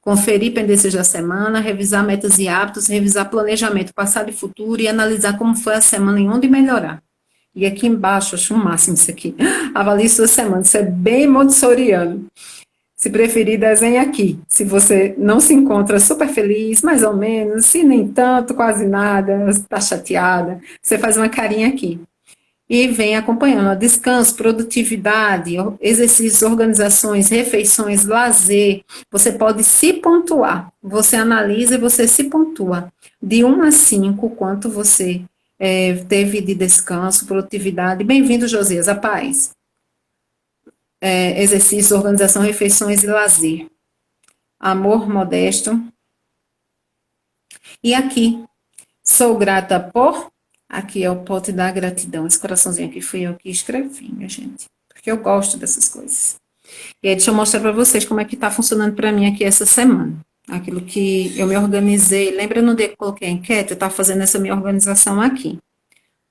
Conferir pendências da semana, revisar metas e hábitos, revisar planejamento passado e futuro e analisar como foi a semana e onde melhorar. E aqui embaixo, acho o máximo isso aqui. Avalie sua semana. Isso é bem montessoriano. Se preferir, desenhe aqui. Se você não se encontra super feliz, mais ou menos, se nem tanto, quase nada, está chateada, você faz uma carinha aqui. E vem acompanhando, descanso, produtividade, exercícios, organizações, refeições, lazer. Você pode se pontuar. Você analisa e você se pontua. De 1 a 5, quanto você teve de descanso, produtividade. Bem-vindo, Josias, a paz. Exercícios, organização, refeições e lazer. Amor modesto. E aqui, sou grata por... Aqui é o pote da gratidão. Esse coraçãozinho aqui fui eu que escrevi, minha gente. Porque eu gosto dessas coisas. E aí, deixa eu mostrar para vocês como é que tá funcionando para mim aqui essa semana. Aquilo que eu me organizei. Lembra no dia que eu coloquei a enquete? Eu estava fazendo essa minha organização aqui.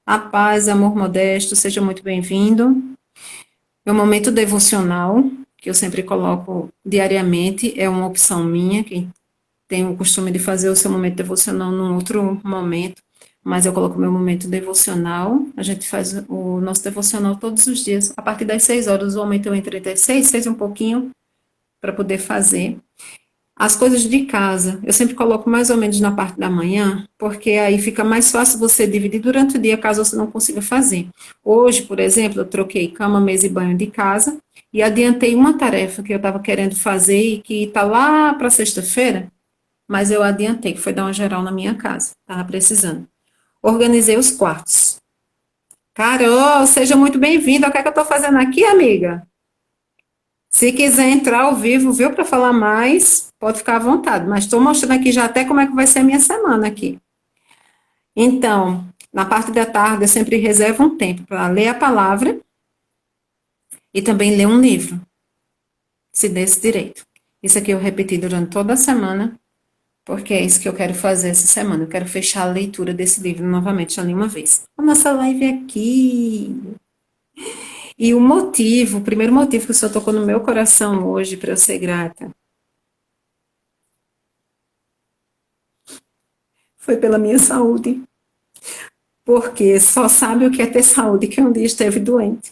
A paz, amor modesto, seja muito bem-vindo. Meu momento devocional, que eu sempre coloco diariamente, é uma opção minha. Quem tem o costume de fazer o seu momento devocional num outro momento, mas eu coloco meu momento devocional. A gente faz o nosso devocional todos os dias, a partir das 6 horas. O momento eu entro até 6 e um pouquinho, para poder fazer. As coisas de casa, eu sempre coloco mais ou menos na parte da manhã, porque aí fica mais fácil você dividir durante o dia, caso você não consiga fazer. Hoje, por exemplo, eu troquei cama, mesa e banho de casa, e adiantei uma tarefa que eu estava querendo fazer e que está lá para sexta-feira, mas eu adiantei, que foi dar uma geral na minha casa, estava precisando. Organizei os quartos. Carol, seja muito bem-vinda. O que é que eu estou fazendo aqui, amiga? Se quiser entrar ao vivo, viu, para falar mais, pode ficar à vontade. Mas estou mostrando aqui já até como é que vai ser a minha semana aqui. Então, na parte da tarde, eu sempre reservo um tempo para ler a palavra e também ler um livro, se desse direito. Isso aqui eu repeti durante toda a semana, porque é isso que eu quero fazer essa semana. Eu quero fechar a leitura desse livro novamente, já li uma vez. A nossa live aqui. E o primeiro motivo que o Senhor tocou no meu coração hoje para eu ser grata, foi pela minha saúde. Porque só sabe o que é ter saúde quem um dia esteve doente.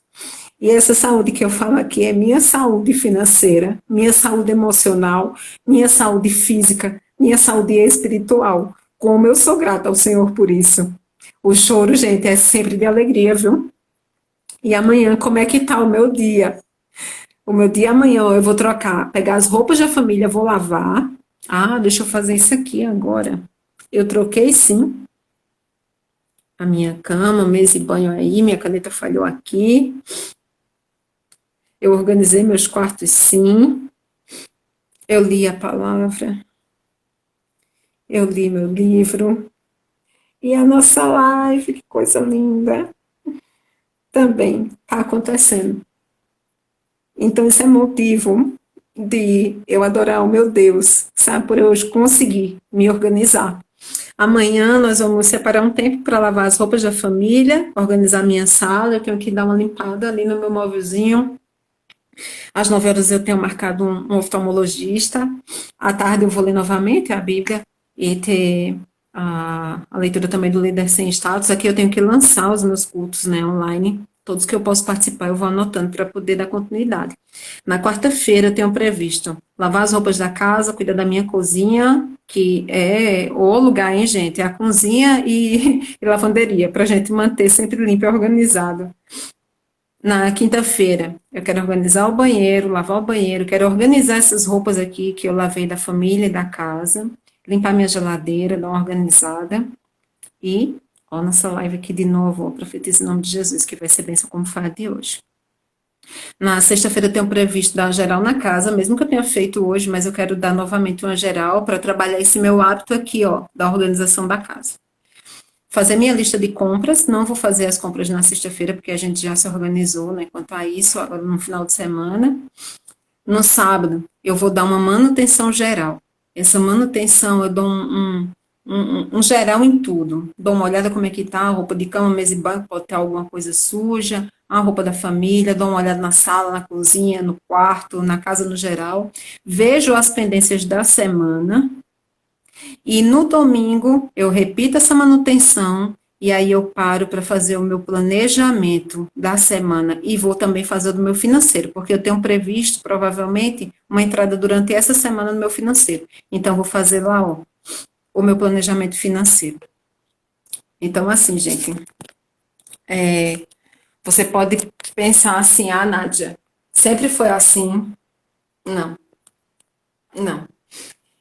E essa saúde que eu falo aqui é minha saúde financeira, minha saúde emocional, minha saúde física, minha saúde espiritual. Como eu sou grata ao Senhor por isso. O choro, gente, é sempre de alegria, viu? E amanhã, como é que tá o meu dia? O meu dia amanhã eu vou trocar, pegar as roupas da família, vou lavar. Ah, deixa eu fazer isso aqui agora. Eu troquei sim a minha cama, mesa e banho aí, minha caneta falhou aqui. Eu organizei meus quartos, sim. Eu li a palavra. Eu li meu livro. E a nossa live, que coisa linda, também está acontecendo. Então, isso é motivo de eu adorar o meu Deus, sabe? Por eu hoje conseguir me organizar. Amanhã nós vamos separar um tempo para lavar as roupas da família, organizar minha sala. Eu tenho que dar uma limpada ali no meu móvelzinho. Às 9 horas eu tenho marcado um oftalmologista. À tarde eu vou ler novamente a Bíblia e ter a leitura também do Líder Sem Status. Aqui eu tenho que lançar os meus cultos, né, online. Todos que eu posso participar, eu vou anotando para poder dar continuidade. Na quarta-feira eu tenho previsto lavar as roupas da casa, cuidar da minha cozinha, que é o lugar, hein, gente? É a cozinha e lavanderia, para a gente manter sempre limpo e organizado. Na quinta-feira, eu quero organizar o banheiro, lavar o banheiro, quero organizar essas roupas aqui que eu lavei da família e da casa, limpar minha geladeira, dar uma organizada. E, ó, nossa live aqui de novo, ó, profetiza em nome de Jesus, que vai ser bênção como foi a de hoje. Na sexta-feira eu tenho previsto dar uma geral na casa, mesmo que eu tenha feito hoje, mas eu quero dar novamente uma geral para trabalhar esse meu hábito aqui, ó, da organização da casa. Fazer minha lista de compras, não vou fazer as compras na sexta-feira, porque a gente já se organizou, né, quanto a isso, agora no final de semana. No sábado, eu vou dar uma manutenção geral. Essa manutenção, eu dou um geral em tudo. Dou uma olhada como é que tá, a roupa de cama, mesa e banco, pode ter alguma coisa suja, a roupa da família, dou uma olhada na sala, na cozinha, no quarto, na casa no geral. Vejo as pendências da semana, e no domingo eu repito essa manutenção e aí eu paro para fazer o meu planejamento da semana e vou também fazer o do meu financeiro, porque eu tenho previsto provavelmente uma entrada durante essa semana no meu financeiro. Então vou fazer lá, ó, o meu planejamento financeiro. Então assim, gente, você pode pensar assim, ah, Nádia, sempre foi assim? Não, não.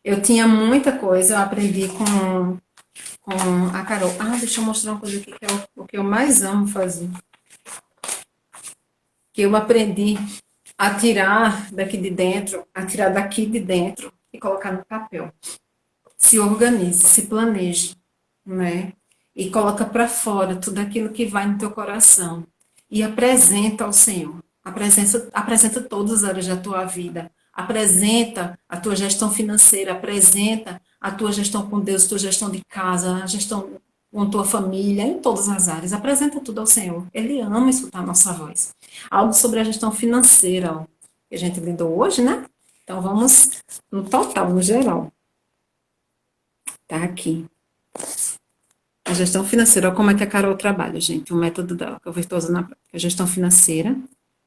Eu tinha muita coisa, eu aprendi com a Carol. Ah, deixa eu mostrar uma coisa aqui que é o que eu mais amo fazer. Que eu aprendi a tirar daqui de dentro, a tirar daqui de dentro e colocar no papel. Se organize, se planeje, né? E coloca para fora tudo aquilo que vai no teu coração e apresenta ao Senhor. Apresenta todas as áreas da tua vida. Apresenta a tua gestão financeira, apresenta a tua gestão com Deus, tua gestão de casa, a gestão com tua família, em todas as áreas. Apresenta tudo ao Senhor. Ele ama escutar a nossa voz. Algo sobre a gestão financeira, ó, que a gente lidou hoje, né? Então vamos no total, no geral. Tá aqui. A gestão financeira, olha como é que a Carol trabalha, gente. O método dela, que eu estou usando na prática. A gestão financeira,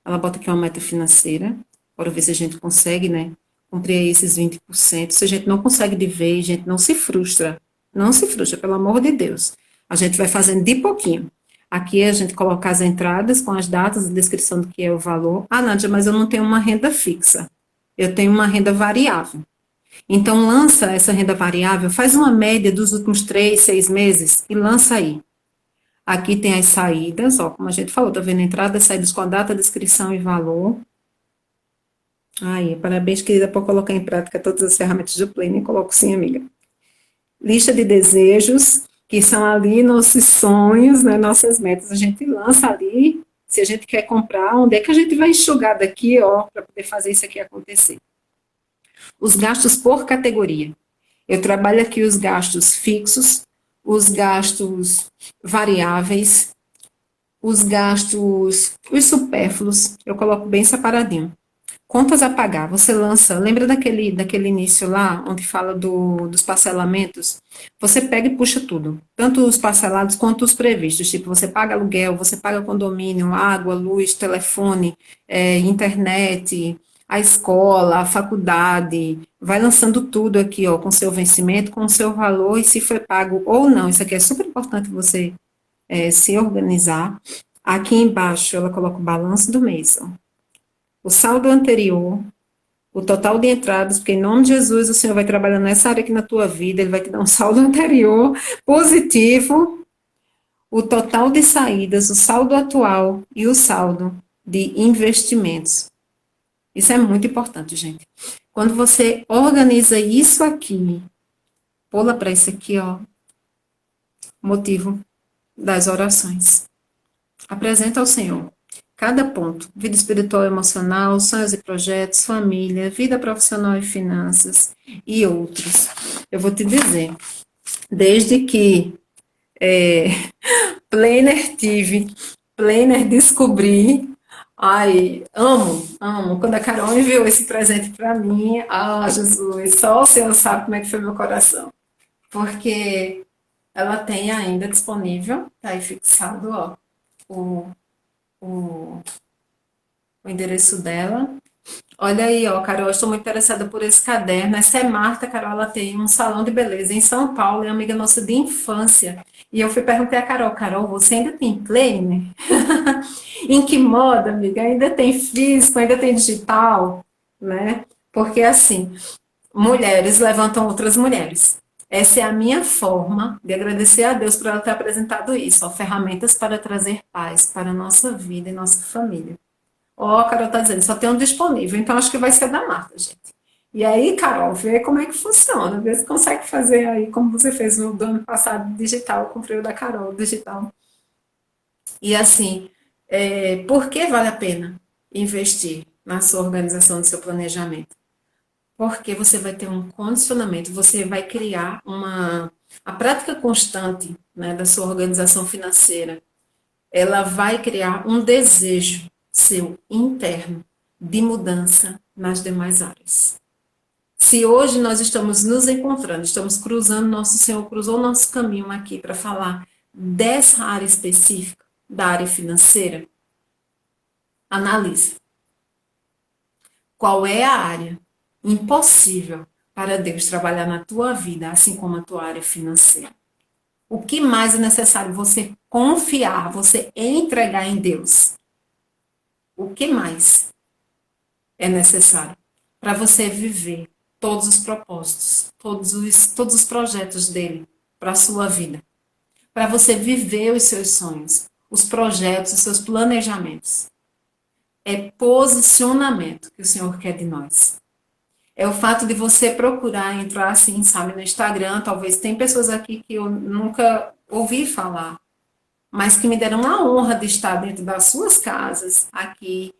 ela bota aqui uma meta financeira, bora ver se a gente consegue, né, cumprir esses 20%. Se a gente não consegue de vez, gente, não se frustra. Não se frustra, pelo amor de Deus. A gente vai fazendo de pouquinho. Aqui a gente coloca as entradas com as datas e descrição do que é o valor. Ah, Nádia, mas eu não tenho uma renda fixa. Eu tenho uma renda variável. Então, lança essa renda variável, faz uma média dos últimos 3, 6 meses e lança aí. Aqui tem as saídas, ó, como a gente falou, tá vendo? Entrada, saídas com a data, descrição e valor. Aí, parabéns, querida, por colocar em prática todas as ferramentas do Play. Nem coloco sim, amiga. Lista de desejos, que são ali nossos sonhos, né, nossas metas. A gente lança ali, se a gente quer comprar, onde é que a gente vai enxugar daqui, ó, para poder fazer isso aqui acontecer. Os gastos por categoria. Eu trabalho aqui os gastos fixos, os gastos variáveis, os supérfluos, eu coloco bem separadinho. Contas a pagar, você lança, lembra daquele início lá, onde fala dos parcelamentos? Você pega e puxa tudo, tanto os parcelados quanto os previstos, tipo, você paga aluguel, você paga condomínio, água, luz, telefone, internet, a escola, a faculdade, vai lançando tudo aqui, ó, com seu vencimento, com o seu valor e se foi pago ou não. Isso aqui é super importante você se organizar. Aqui embaixo ela coloca o balanço do mês, ó. O saldo anterior, o total de entradas, porque em nome de Jesus o Senhor vai trabalhando nessa área aqui na tua vida, Ele vai te dar um saldo anterior positivo, o total de saídas, o saldo atual e o saldo de investimentos. Isso é muito importante, gente. Quando você organiza isso aqui, pula para isso aqui, ó. Motivo das orações. Apresenta ao Senhor cada ponto: vida espiritual e emocional, sonhos e projetos, família, vida profissional e finanças e outros. Eu vou te dizer, desde que é, Planner tive, Planner descobri, ai, amo. Quando a Carol enviou esse presente para mim, ah, Jesus, só o Senhor sabe como é que foi meu coração. Porque ela tem ainda disponível, tá aí fixado, ó, o, o, o endereço dela. Olha aí, ó, Carol, eu estou muito interessada por esse caderno. Essa é Marta, Carol, ela tem um salão de beleza em São Paulo, é amiga nossa de infância. E eu fui perguntar a Carol, Carol, você ainda tem planner? Em que moda, amiga? Ainda tem físico, ainda tem digital, né? Porque assim, mulheres levantam outras mulheres. Essa é a minha forma de agradecer a Deus por ela ter apresentado isso, ó, ferramentas para trazer paz para a nossa vida e nossa família. Ó, a Carol tá dizendo, só tem um disponível, então acho que vai ser da Marta, gente. E aí, Carol, vê como é que funciona, vê se consegue fazer aí, como você fez no do ano passado, digital, eu comprei o da Carol, digital. E assim, por que vale a pena investir na sua organização, no seu planejamento? Porque você vai ter um condicionamento, você vai criar a prática constante, né, da sua organização financeira, ela vai criar um desejo seu interno de mudança nas demais áreas. Se hoje nós estamos nos encontrando, estamos cruzando, nosso Senhor cruzou nosso caminho aqui para falar dessa área específica, da área financeira, analise qual é a área impossível para Deus trabalhar na tua vida, assim como a tua área financeira. O que mais é necessário você confiar, você entregar em Deus? O que mais é necessário para você viver todos os propósitos, todos os projetos dele para a sua vida? Para você viver os seus sonhos, os projetos, os seus planejamentos. É posicionamento que o Senhor quer de nós. É o fato de você procurar entrar assim, sabe, no Instagram, talvez tem pessoas aqui que eu nunca ouvi falar, mas que me deram a honra de estar dentro das suas casas, aqui,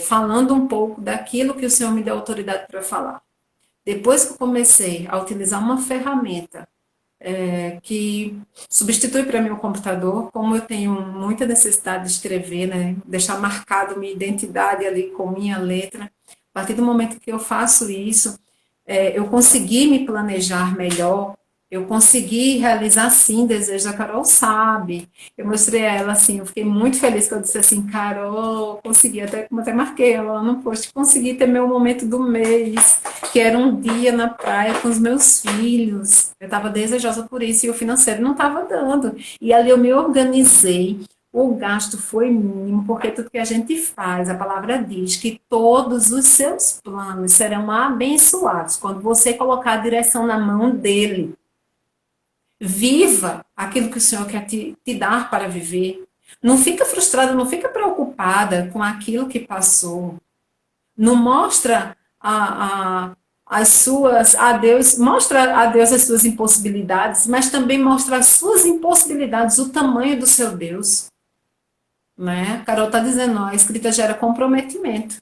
falando um pouco daquilo que o Senhor me deu autoridade para falar. Depois que eu comecei a utilizar uma ferramenta que substitui para mim o computador, como eu tenho muita necessidade de escrever, né, deixar marcado minha identidade ali com minha letra, a partir do momento que eu faço isso, eu consegui me planejar melhor, eu consegui realizar, sim, desejo da Carol sabe. Eu mostrei a ela, assim, eu fiquei muito feliz que eu disse assim, Carol, consegui, até marquei ela no post, consegui ter meu momento do mês, que era um dia na praia com os meus filhos. Eu estava desejosa por isso e o financeiro não estava dando. E ali eu me organizei, o gasto foi mínimo, porque tudo que a gente faz, a palavra diz que todos os seus planos serão abençoados quando você colocar a direção na mão dele. Viva aquilo que o Senhor quer te dar para viver. Não fica frustrada, não fica preocupada com aquilo que passou. Não mostra as suas a Deus, mostra a Deus as suas impossibilidades, mas também mostra as suas impossibilidades, o tamanho do seu Deus. Né? A Carol está dizendo, ó, a escrita gera comprometimento.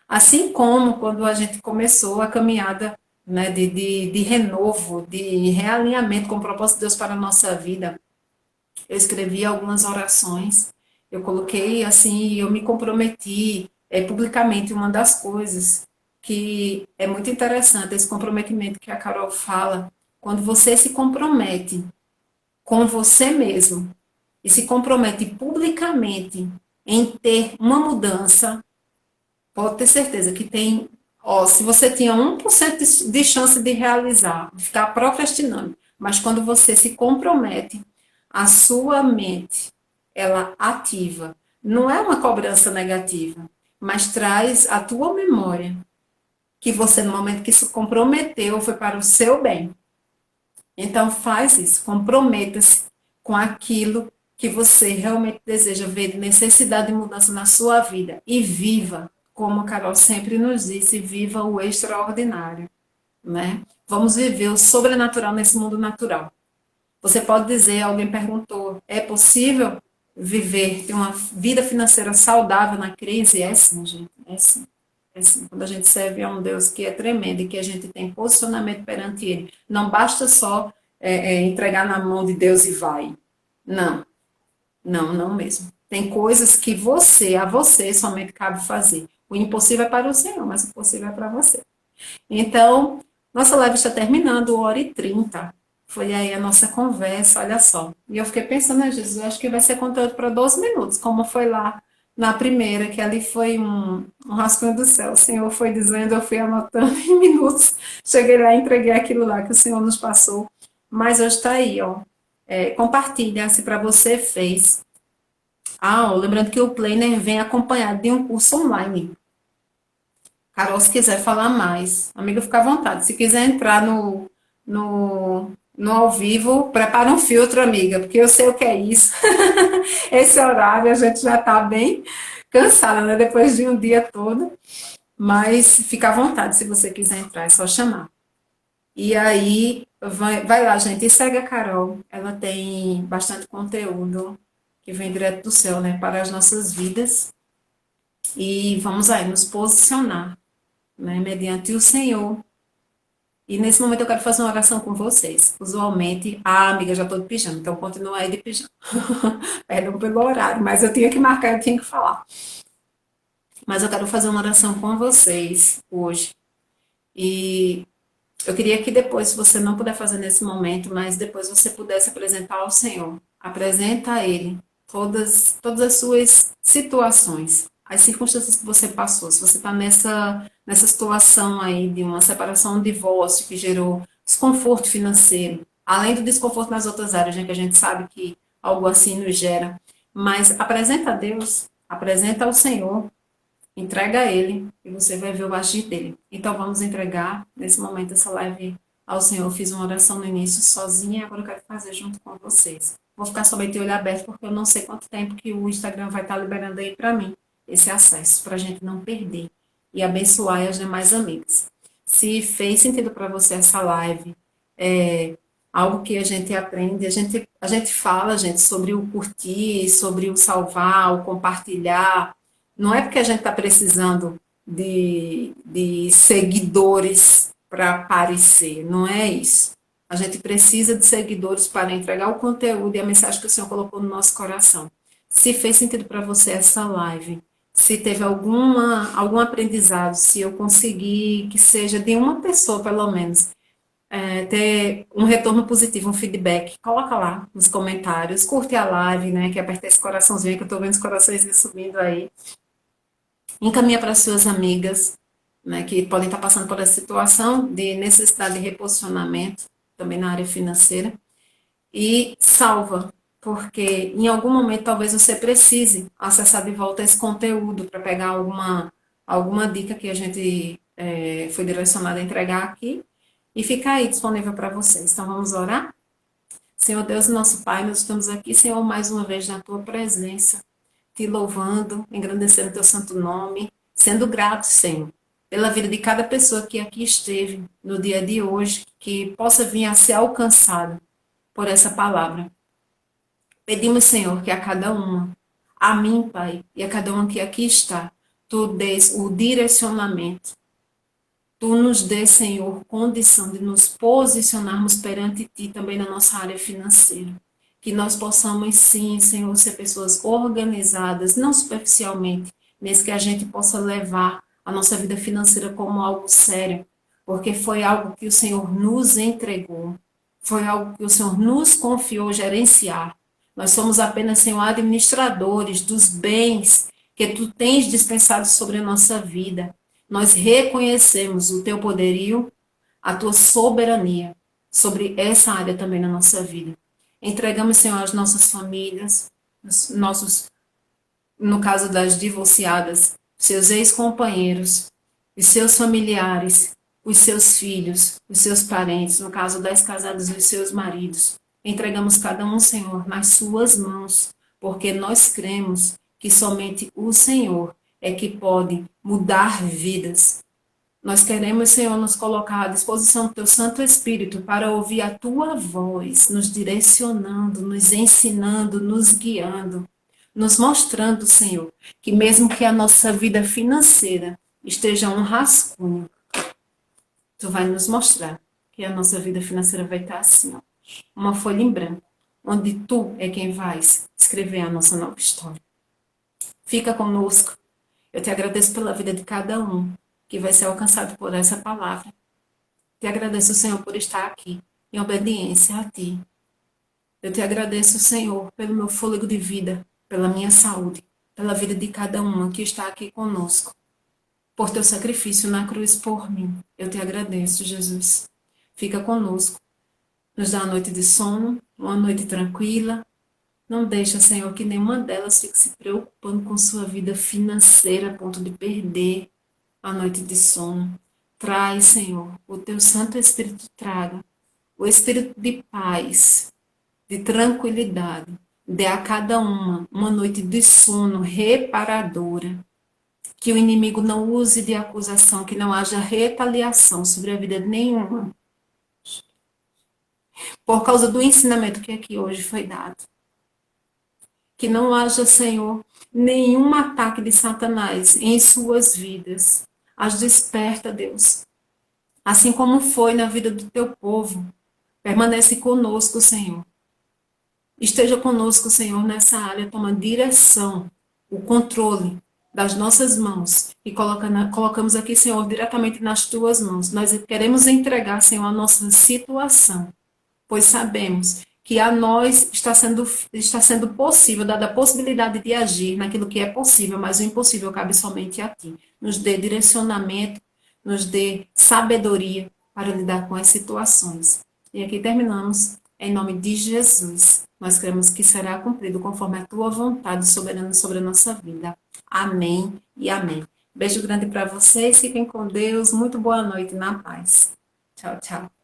Assim como quando a gente começou a caminhada, né, de renovo, de realinhamento com o propósito de Deus para a nossa vida, eu escrevi algumas orações, eu coloquei assim, eu me comprometi publicamente. Uma das coisas que é muito interessante, esse comprometimento que a Carol fala, quando você se compromete com você mesmo, e se compromete publicamente em ter uma mudança, pode ter certeza que tem, ó, se você tinha 1% de chance de realizar, de ficar procrastinando, mas quando você se compromete, a sua mente, ela ativa. Não é uma cobrança negativa, mas traz a tua memória que você, no momento que se comprometeu, foi para o seu bem. Então, faz isso, comprometa-se com aquilo que você realmente deseja ver de necessidade de mudança na sua vida e viva como a Carol sempre nos disse, viva o extraordinário, né? Vamos viver o sobrenatural nesse mundo natural. Você pode dizer, alguém perguntou, é possível viver, ter uma vida financeira saudável na crise? É sim, gente, é sim. É sim. Quando a gente serve a um Deus que é tremendo e que a gente tem posicionamento perante Ele, não basta só entregar na mão de Deus e vai. Não, não mesmo. Tem coisas que a você somente cabe fazer. O impossível é para o Senhor, mas o possível é para você. Então, nossa live está terminando, 1h30. Foi aí a nossa conversa, olha só. E eu fiquei pensando, né, Jesus, eu acho que vai ser conteúdo para 12 minutos, como foi lá na primeira, que ali foi um rascunho do céu. O Senhor foi dizendo, eu fui anotando em minutos. Cheguei lá e entreguei aquilo lá que o Senhor nos passou. Mas hoje está aí, ó. Compartilha se para você fez. Lembrando que o Planner vem acompanhado de um curso online. Carol, se quiser falar mais, amiga, fica à vontade. Se quiser entrar no ao vivo, prepara um filtro, amiga, porque eu sei o que é isso. Esse horário a gente já está bem cansada, né? Depois de um dia todo. Mas fica à vontade, se você quiser entrar, é só chamar. E aí, vai lá, gente, e segue a Carol. Ela tem bastante conteúdo que vem direto do céu, né, para as nossas vidas. E vamos aí nos posicionar, né, mediante o Senhor. E nesse momento eu quero fazer uma oração com vocês. Usualmente, amiga, já estou de pijama, então continua aí de pijama. Perdão pelo horário, mas eu tinha que marcar, eu tinha que falar. Mas eu quero fazer uma oração com vocês hoje. E eu queria que depois, se você não puder fazer nesse momento, mas depois você pudesse apresentar ao Senhor. Apresenta a Ele todas as suas situações, as circunstâncias que você passou. Se você está nessa situação aí de uma separação, um divórcio que gerou desconforto financeiro, além do desconforto nas outras áreas, né, que a gente sabe que algo assim nos gera. Mas apresenta a Deus, apresenta ao Senhor, entrega a Ele e você vai ver o agir dele. Então vamos entregar nesse momento essa live ao Senhor. Eu fiz uma oração no início sozinha e agora eu quero fazer junto com vocês. Vou ficar somente de olho aberto porque eu não sei quanto tempo que o Instagram vai estar liberando aí para mim esse acesso, para a gente não perder e abençoar as demais amigas. Se fez sentido para você essa live, algo que a gente aprende, a gente fala, gente, sobre o curtir, sobre o salvar, o compartilhar. Não é porque a gente está precisando de seguidores para aparecer, não é isso. A gente precisa de seguidores para entregar o conteúdo e a mensagem que o Senhor colocou no nosso coração. Se fez sentido para você essa live, se teve algum aprendizado, se eu conseguir que seja de uma pessoa, pelo menos, ter um retorno positivo, um feedback, coloca lá nos comentários, curte a live, né, que aperta esse coraçãozinho, que eu estou vendo os corações subindo aí. Encaminha para suas amigas, né, que podem estar passando por essa situação de necessidade de reposicionamento, também na área financeira, e salva, porque em algum momento talvez você precise acessar de volta esse conteúdo para pegar alguma dica que a gente foi direcionada a entregar aqui e ficar aí disponível para vocês. Então vamos orar? Senhor Deus, nosso Pai, nós estamos aqui, Senhor, mais uma vez na Tua presença, te louvando, engrandecendo Teu santo nome, sendo grato, Senhor, pela vida de cada pessoa que aqui esteve no dia de hoje, que possa vir a ser alcançado por essa palavra. Pedimos, Senhor, que a cada uma, a mim, Pai, e a cada uma que aqui está, Tu dês o direcionamento. Tu nos dê, Senhor, condição de nos posicionarmos perante Ti também na nossa área financeira. Que nós possamos, sim, Senhor, ser pessoas organizadas, não superficialmente, mas que a gente possa levar a nossa vida financeira como algo sério, porque foi algo que o Senhor nos entregou, foi algo que o Senhor nos confiou gerenciar. Nós somos apenas, Senhor, administradores dos bens que Tu tens dispensado sobre a nossa vida. Nós reconhecemos o Teu poderio, a Tua soberania sobre essa área também na nossa vida. Entregamos, Senhor, as nossas famílias, no caso das divorciadas, seus ex-companheiros, os seus familiares, os seus filhos, os seus parentes, no caso das casadas, os seus maridos. Entregamos cada um, Senhor, nas suas mãos, porque nós cremos que somente o Senhor é que pode mudar vidas. Nós queremos, Senhor, nos colocar à disposição do Teu Santo Espírito para ouvir a Tua voz, nos direcionando, nos ensinando, nos guiando, nos mostrando, Senhor, que mesmo que a nossa vida financeira esteja um rascunho, Tu vai nos mostrar que a nossa vida financeira vai estar assim, ó, uma folha em branco, onde Tu é quem vais escrever a nossa nova história. Fica conosco. Eu te agradeço pela vida de cada um que vai ser alcançado por essa palavra. Te agradeço, Senhor, por estar aqui, em obediência a Ti. Eu te agradeço, Senhor, pelo meu fôlego de vida, pela minha saúde, pela vida de cada um que está aqui conosco, por Teu sacrifício na cruz por mim. Eu te agradeço, Jesus. Fica conosco. Nos dá uma noite de sono, uma noite tranquila. Não deixa, Senhor, que nenhuma delas fique se preocupando com sua vida financeira a ponto de perder a noite de sono. Traz, Senhor, o Teu Santo Espírito traga o Espírito de paz, de tranquilidade. Dê a cada uma noite de sono reparadora. Que o inimigo não use de acusação, que não haja retaliação sobre a vida de nenhuma. Por causa do ensinamento que aqui hoje foi dado. Que não haja, Senhor, nenhum ataque de Satanás em suas vidas. As desperta, Deus. Assim como foi na vida do Teu povo. Permanece conosco, Senhor. Esteja conosco, Senhor, nessa área. Toma direção, o controle das nossas mãos. E colocamos aqui, Senhor, diretamente nas Tuas mãos. Nós queremos entregar, Senhor, a nossa situação. Pois sabemos que a nós está sendo possível, dada a possibilidade de agir naquilo que é possível, mas o impossível cabe somente a Ti. Nos dê direcionamento, nos dê sabedoria para lidar com as situações. E aqui terminamos, em nome de Jesus. Nós cremos que será cumprido conforme a Tua vontade soberana sobre a nossa vida. Amém e amém. Beijo grande para vocês, fiquem com Deus, muito boa noite, na paz. Tchau, tchau.